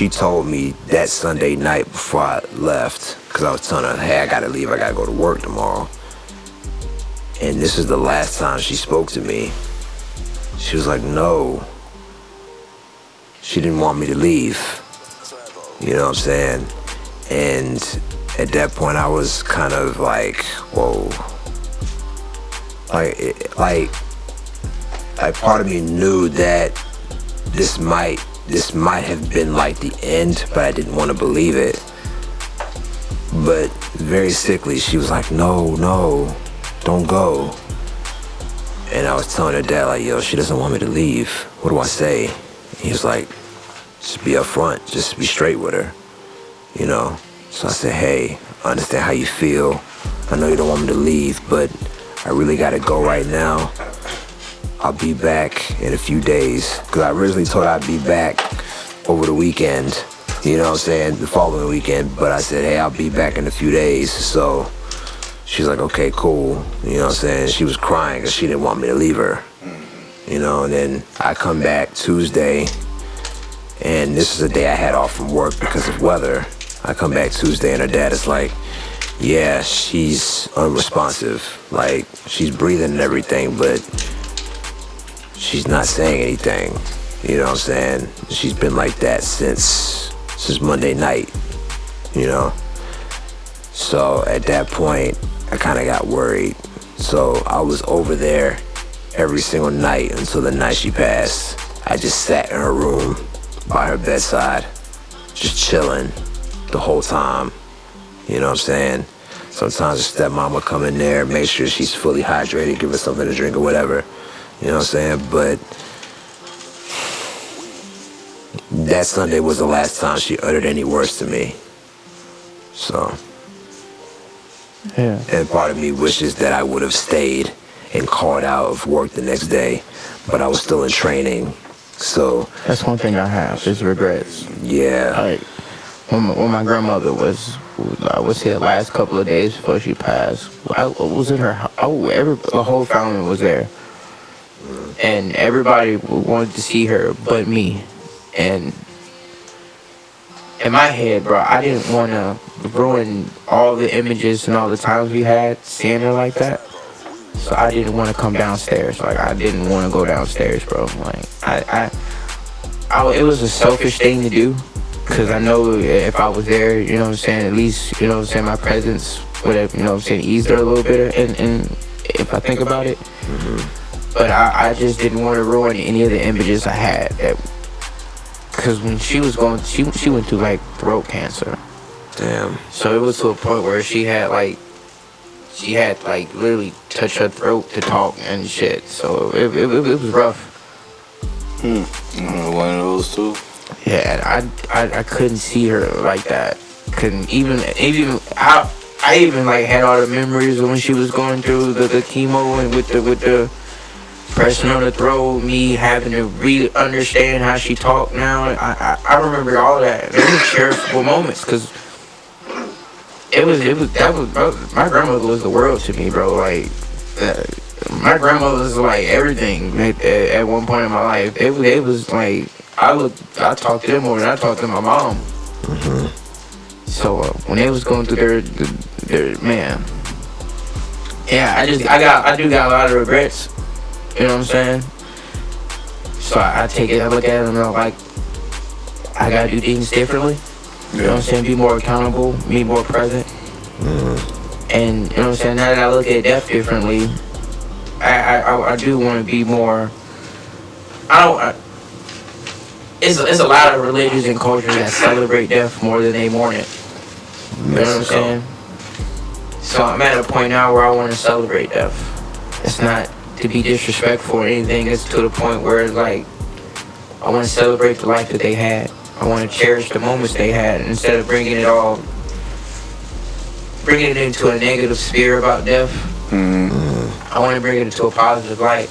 told me that Sunday night before I left, because I was telling her, hey, I gotta leave, I gotta go to work tomorrow. And this is the last time she spoke to me. She was like, no. She didn't want me to leave. You know what I'm saying? And at that point I was kind of like, whoa. Like part of me knew that this might have been like the end, but I didn't want to believe it. But very sickly, she was like, no, don't go. And I was telling her dad, like, yo, she doesn't want me to leave. What do I say? And he was like, just be upfront, just be straight with her, you know? So I said, hey, I understand how you feel. I know you don't want me to leave, but I really gotta go right now. I'll be back in a few days. Cause I originally told her I'd be back over the weekend, you know what I'm saying, the following weekend. But I said, hey, I'll be back in a few days. So she's like, okay, cool. You know what I'm saying? She was crying cause she didn't want me to leave her. You know, and then I come back Tuesday, and this is the day I had off from work because of weather. I come back Tuesday and her dad is like, yeah, she's unresponsive. Like, she's breathing and everything, but she's not saying anything. You know what I'm saying? She's been like that since Monday night, you know? So at that point, I kind of got worried. So I was over there every single night until the night she passed. I just sat in her room by her bedside, just chilling the whole time. You know what I'm saying? Sometimes her stepmom would come in there, make sure she's fully hydrated, give her something to drink or whatever. You know what I'm saying? But that Sunday was the last time she uttered any words to me. So, yeah. And part of me wishes that I would have stayed and called out of work the next day, but I was still in training. So that's one thing I have is regrets. Yeah. Like when my grandmother was here the last couple of days before she passed, I was in her. The whole family was there, and everybody wanted to see her, but me. And in my head, bro, I didn't want to ruin all the images and all the times we had seeing her like that. So I didn't want to come downstairs. Like, I didn't want to go downstairs, bro. Like, it was a selfish thing to do. Cause I know if I was there, you know what I'm saying, at least, you know what I'm saying, my presence would have, you know what I'm saying, eased her a little bit, and if I think about it. But I just didn't want to ruin any of the images I had. Cause when she was going, she went through like throat cancer. Damn. So it was to a point where she had like literally touch her throat to talk and shit. So it was rough. One of those two. Yeah, I couldn't see her like that. Couldn't even I even like had all the memories of when she was going through the chemo and with the pressing on the throat, me having to really understand how she talked now. I remember all that. It was cherishable moments because bro, my grandmother was the world to me, bro. Like my grandmother was like everything at one point in my life. It was like I talked to them more than I talked to my mom. So when they was going through their man, yeah, I do got a lot of regrets. You know what I'm saying? So I take it, I look at it, and I'm like, I gotta do things differently. You know what I'm saying? Be more accountable, be more present. And you know what I'm saying? Now that I look at death differently, I do want to be more. It's a lot of religions and cultures that celebrate death more than they mourn it. You know what I'm saying? So I'm at a point now where I want to celebrate death. It's not to be disrespectful or anything. It's to the point where it's like I want to celebrate the life that they had. I want to cherish the moments they had instead of bringing it into a negative sphere about death. I want to bring it into a positive light.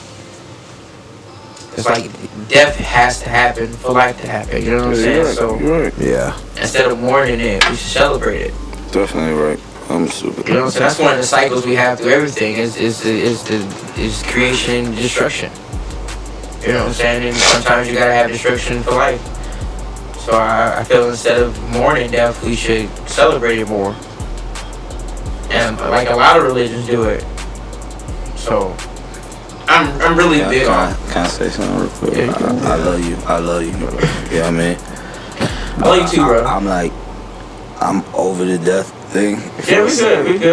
It's like death has to happen for life to happen. You know what I'm saying? Right, so Yeah. instead of mourning it, we should celebrate it. Definitely right. I'm super. You know what I'm saying? That's one of the cycles we have through everything is creation and destruction. You know what I'm saying? And sometimes you gotta have destruction for life. So I feel instead of mourning death, we should celebrate it more. And like a lot of religions do it. So I'm really big on. Can I say something real quick? Yeah, I love you. I love you. Yeah, I mean. I love you too, bro. I'm over the death thing. Yeah,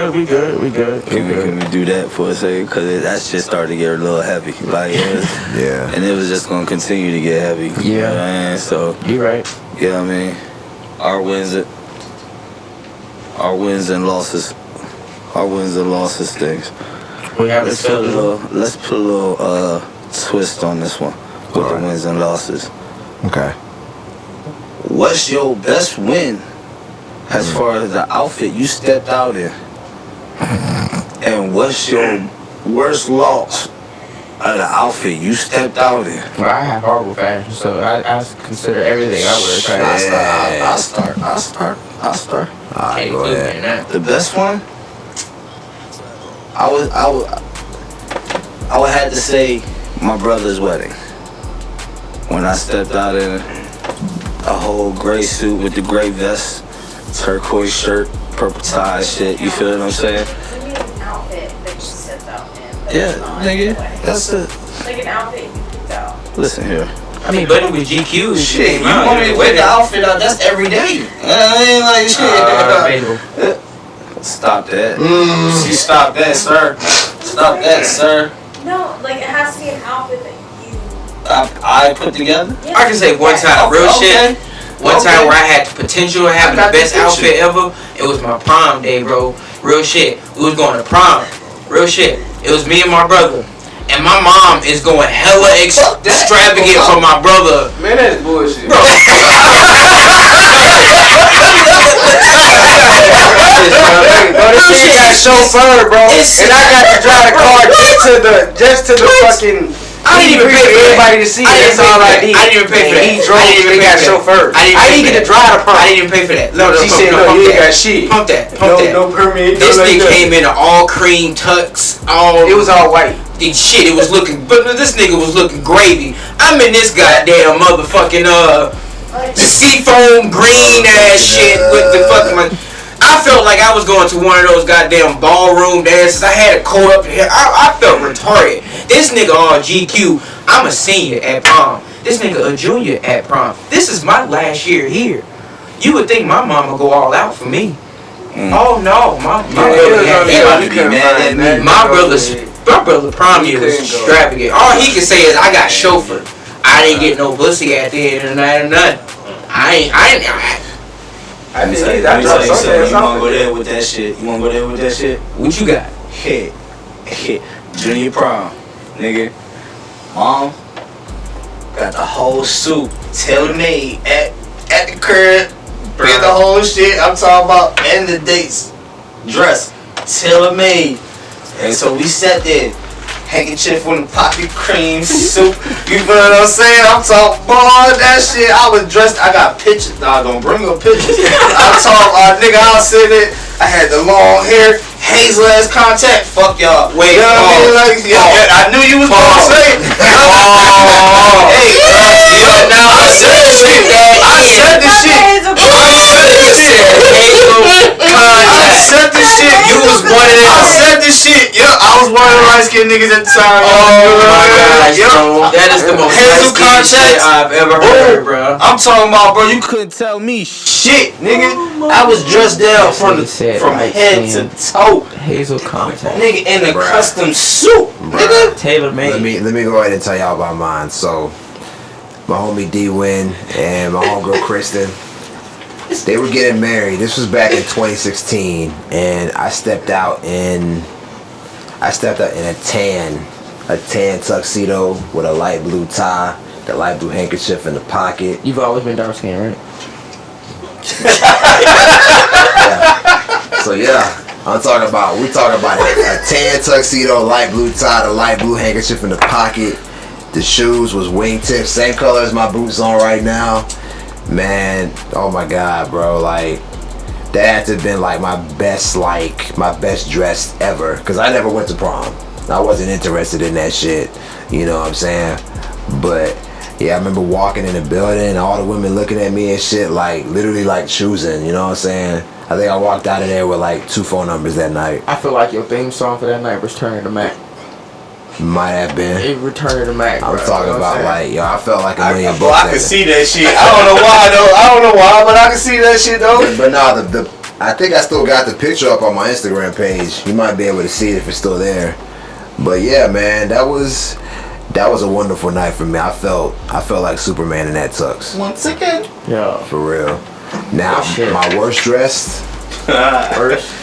we good. Can we do that for a second? Because that's just starting to get a little heavy. Like, Yeah. And it was just going to continue to get heavy. Yeah. You know what I mean? So, You right. yeah, I mean, our wins and losses things. We have Let's put a little twist on this one with the wins and losses. Okay. What's your best win as far as the outfit you stepped out in? And what's your worst loss of the outfit you stepped out in? Well, I have horrible fashion, so I consider everything I wear trash. I'll start. Alright, go ahead. The best one, I would have to say my brother's wedding. When I stepped out in a whole gray suit with the gray vest, turquoise shirt, purple tie, shit. You feel what I'm saying? You mean an outfit that you stepped out in? Yeah, nigga. That's it. Like an outfit you picked out. Listen here. I mean, but it was GQ. Shit, you want me to wear the outfit out? That's every day. You know what I mean? Like, shit. Stop that. See, stop that, sir. Stop that, sir. No, like it has to be an outfit that you. I put together? Yeah. I can say one time, real shit. One time where I had the potential of having the best outfit ever. It was my prom day, bro. Real shit. We was going to prom. Real shit. It was me and my brother. And my mom is going hella extravagant for my brother. Man, that's bullshit. Bro. This shit got chauffeur, bro. And I got to drive the car just to the fucking. I didn't even pay for everybody to see. That's all I did. I didn't even pay for that. He drove. They got chauffeur. I didn't even get to drive the prom. I didn't even pay for that. No, she said no. You ain't got shit. Pump that. No permit. This nigga came in an all cream tux. It was all white. Shit, it was looking, but this nigga was looking gravy. I'm in this goddamn motherfucking seafoam green ass shit with the fucking. I felt like I was going to one of those goddamn ballroom dances. I had a coat up here. I felt retarded. This nigga all GQ. I'm a senior at prom. This nigga a junior at prom. This is my last year here. You would think my mama go all out for me. Oh no, my brother Prime was extravagant. All he can say is I got chauffeur. I didn't get no pussy at the end of the night or nothing. I You wanna go there with that shit? You wanna go there with that shit? What you got? Hit. Junior prom, nigga. Mom got the whole suit, tailor-made at the crib. Get the whole shit. I'm talking about and the dates, dress, tailor-made. And so we sat there, handkerchief on the poppy cream soup. You feel what I'm saying? I'm talking, boy, that shit. I was dressed. I got pictures. Nah, don't bring up pictures. I'm talking, nigga, I was sitting there. I had the long hair, hazel ass contact. Fuck y'all. Wait, you know what I mean? Like, yeah, I knew you was gonna say it. Hey, now I said this shit. I said this shit. You was one of them. I said this shit. Yeah, I was one of the light skinned niggas at the time. Oh my gosh, bro. That is the most hazel shit I've ever heard, bro. I'm talking about, bro. You couldn't tell me shit, nigga. I was dressed down from head to toe. Hazel contact. Nigga in a custom suit, nigga. Tailor made. Let me go ahead and tell y'all about mine. So, my homie D-Win and my homegirl Kristen, they were getting married. This was back in 2016, and I stepped out in a tan tuxedo with a light blue tie, the light blue handkerchief in the pocket. You've always been dark skinned, right? Yeah. So yeah, we talking about a tan tuxedo, light blue tie, the light blue handkerchief in the pocket. The shoes was wingtips, same color as my boots on right now. Man, oh my God, bro, like that had to have been like my best dressed ever, cause I never went to prom. I wasn't interested in that shit, you know what I'm saying? But yeah, I remember walking in the building, all the women looking at me and shit, like literally like choosing, you know what I'm saying? I think I walked out of there with like 2 phone numbers that night. I feel like your theme song for that night was Turn to Mac. Might have been. It returned to Mac. I'm talking about like, yo, I felt like a million bucks. bucks. I can see that shit. I don't know why though. But I can see that shit though. But nah, I think I still got the picture up on my Instagram page. You might be able to see it if it's still there. But yeah, man, that was a wonderful night for me. I felt like Superman in that tux. Once again. Yeah. For real. Now, my worst dressed. First.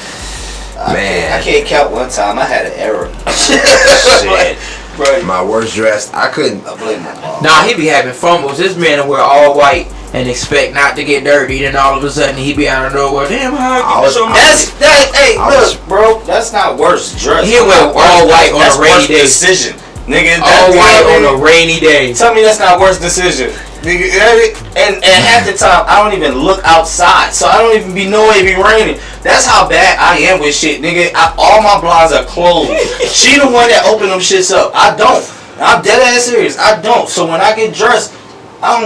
Man, I can't count one time. I had an error. Shit. Bro. My worst dressed. I couldn't. I blame my mom. Nah, he be having fumbles. This man will wear all white and expect not to get dirty. Then all of a sudden he be out of nowhere. Damn, how I get so much? Hey, look, bro. That's not worst dress. He wear all white on a rainy day. Decision, nigga. All white on a rainy day. Tell me that's not worst decision. Nigga, and half the time I don't even look outside, so I don't even be knowing it be raining. That's how bad I am with shit, nigga. All my blinds are closed. She the one that open them shits up. I don't. I'm dead ass serious. I don't. So when I get dressed, I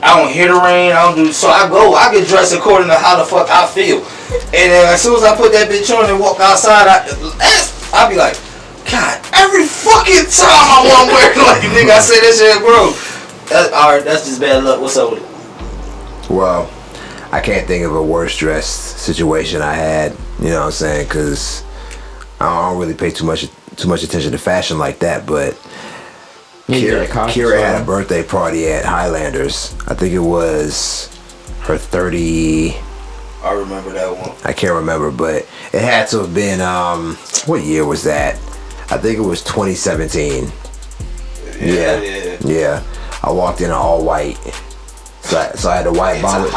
don't hear the rain. I don't do. So I get dressed according to how the fuck I feel. And then as soon as I put that bitch on and walk outside, I be like, God, every fucking time I want to wear it like nigga. I say that shit, bro. Alright, that's just bad luck. What's up with it? Well, I can't think of a worse dressed situation I had. You know what I'm saying? Because I don't really pay too much attention to fashion like that. But Kira had a birthday party at Highlanders. I think it was her 30. I remember that one. I can't remember, but it had to have been what year was that? I think it was 2017. Yeah. I walked in all white. So I had the white bomber.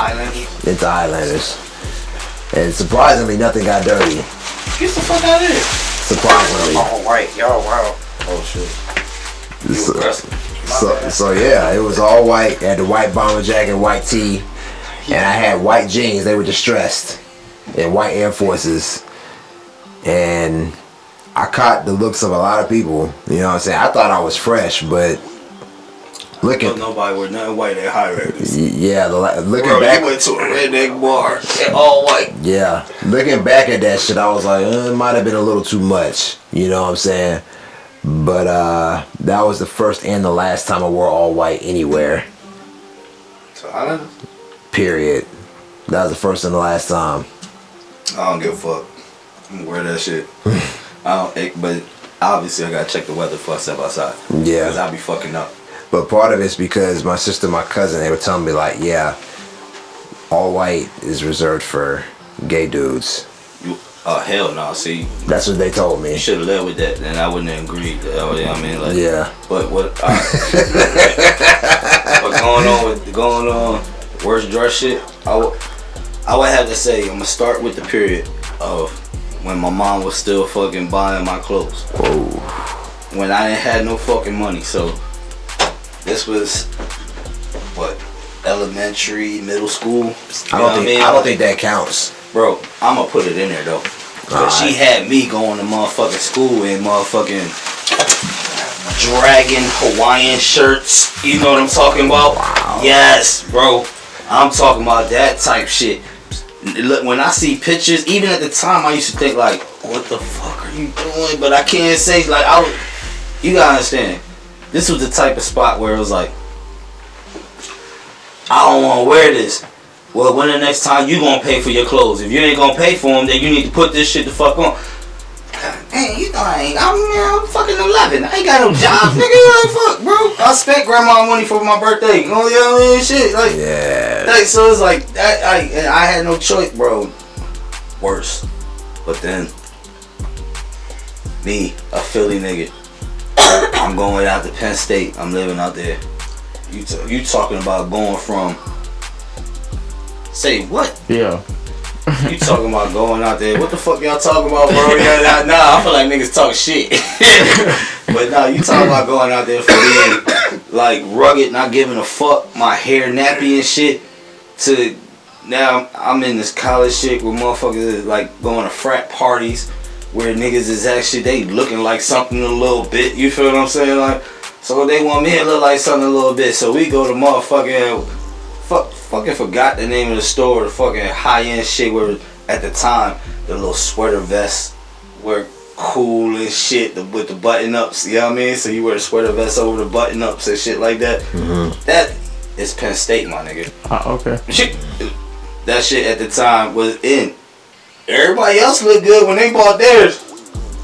Into Highlanders. And surprisingly, nothing got dirty. Get the fuck out of here. Surprisingly. All white. Yo, wow. Oh, shit. So yeah, it was all white. I had the white bomber jacket, white tee. And I had white jeans. They were distressed. And white Air Forces. And I caught the looks of a lot of people. You know what I'm saying? I thought I was fresh, but looking. Nobody wear nothing white at Highlanders. Yeah, looking Bro, back. You went to a redneck bar. All white. Yeah, looking back at that shit, I was like, it might have been a little too much. You know what I'm saying? But that was the first and the last time I wore all white anywhere. So Highlanders? Period. That was the first and the last time. I don't give a fuck. I'm gonna wear that shit. But obviously I gotta check the weather before I step outside. Yeah. Cause I'll be fucking up. But part of it's because my sister, my cousin, they were telling me like, yeah, all white is reserved for gay dudes. Oh hell no! See, That's what they told me. you should have led with that, then I wouldn't have agreed. You know what I mean? Like, Yeah. But what? But going on, worst dress shit. I would have to say I'm gonna start with the period of when my mom was still fucking buying my clothes. Whoa. When I didn't have no fucking money, so this was what, elementary, middle school. I don't think that counts. Bro, I'm gonna put it in there though. Cause she had me going to motherfucking school in motherfucking dragon Hawaiian shirts. You know what I'm talking about? Wow. Yes, bro. I'm talking about that type shit. Look, when I see pictures, even at the time, I used to think like, "What the fuck are you doing?" But I can't say like you gotta understand. This was the type of spot where it was like, I don't want to wear this. Well, when the next time you gonna pay for your clothes? If you ain't gonna pay for them, then you need to put this shit the fuck on. Hey, you know I'm fucking 11. I ain't got no job, nigga. Like, fuck, bro. I spent grandma money for my birthday. You know what I mean? Shit, like, Yeah. like, so it's like I had no choice, bro. Worse, but then me, a Philly nigga, I'm going out to Penn State. I'm living out there. You talking about going from? Say what? Yeah. You talking about going out there? What the fuck y'all talking about, bro? Yeah, nah, I feel like niggas talk shit. But nah, you talking about going out there for being like rugged, not giving a fuck, my hair nappy and shit. To now I'm in this college shit where motherfuckers is like going to frat parties where niggas is actually they looking like something a little bit. You feel what I'm saying? Like, so they want me to look like something a little bit. So we go to motherfucking fucking forgot the name of the store, the fucking high-end shit where at the time the little sweater vests were cool and shit with the button-ups, you know what I mean? So you wear the sweater vest over the button-ups and shit like that. Mm-hmm. That is Penn State, my nigga. Okay. That shit at the time was in. Everybody else looked good when they bought theirs.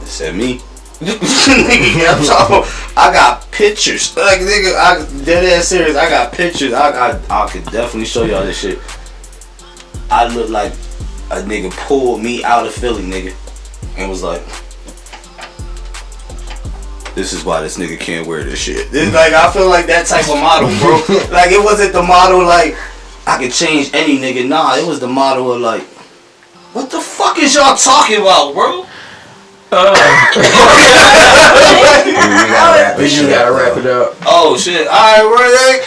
Except me. Nigga, I'm talking. I got pictures. Like nigga, I dead ass serious. I got pictures. I could definitely show y'all this shit. I look like a nigga pulled me out of Philly, nigga, and was like, "This is why this nigga can't wear this shit." This, like I feel like that type of model, bro. Like it wasn't the model like I could change any nigga. Nah, it was the model of like, what the fuck is y'all talking about, bro? You gotta wrap it up. Oh shit! Alright, where they?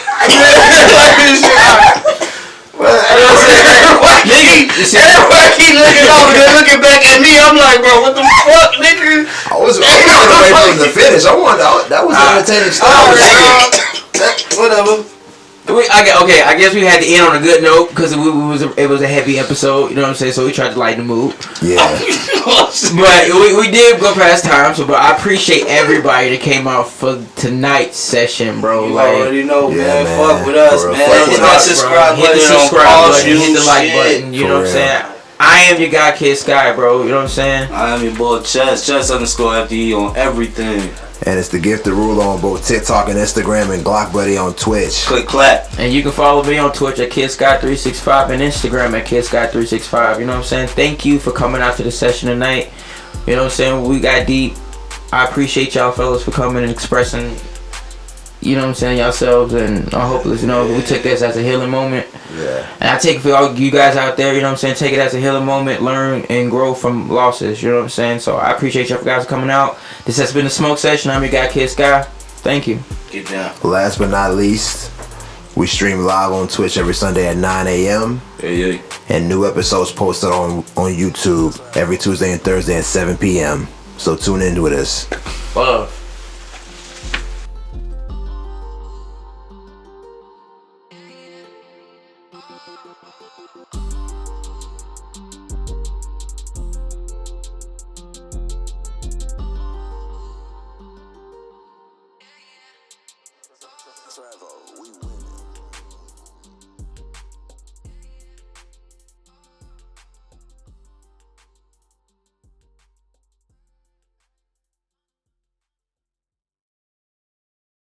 Everybody keep looking over there, looking back at me. I'm like, bro, what the fuck, nigga? I was away from the finish. That was an entertaining story. Whatever. I guess we had to end on a good note because it was a heavy episode, you know what I'm saying? So we tried to lighten the mood. Yeah. But we did go past time, so but I appreciate everybody that came out for tonight's session, bro. You like, already know, yeah, man. Fuck with us, man. Hit the subscribe button, hit the like button, you know what I'm saying? I am your guy, Kid Sky, bro. You know what I'm saying? I am your boy, Chess_FDE on everything. And it's the Gifted Ruler on both TikTok and Instagram, and Glock Buddy on Twitch. Click clap. And you can follow me on Twitch at KidSky365 and Instagram at KidSky365. You know what I'm saying? Thank you for coming out to the session tonight. You know what I'm saying? We got deep. I appreciate y'all fellas for coming and expressing, you know what I'm saying, yourselves and our hopeless. You know, we took this as a healing moment. Yeah. And I take it for all you guys out there, you know what I'm saying? Take it as a healing moment, learn and grow from losses, you know what I'm saying? So I appreciate y'all guys coming out. This has been the Smoke Session. I'm your guy, Kid Sky. Thank you. Get down. Last but not least, we stream live on Twitch every Sunday at 9 a.m. Hey. And new episodes posted on YouTube every Tuesday and Thursday at 7 p.m. So tune in with us. Love.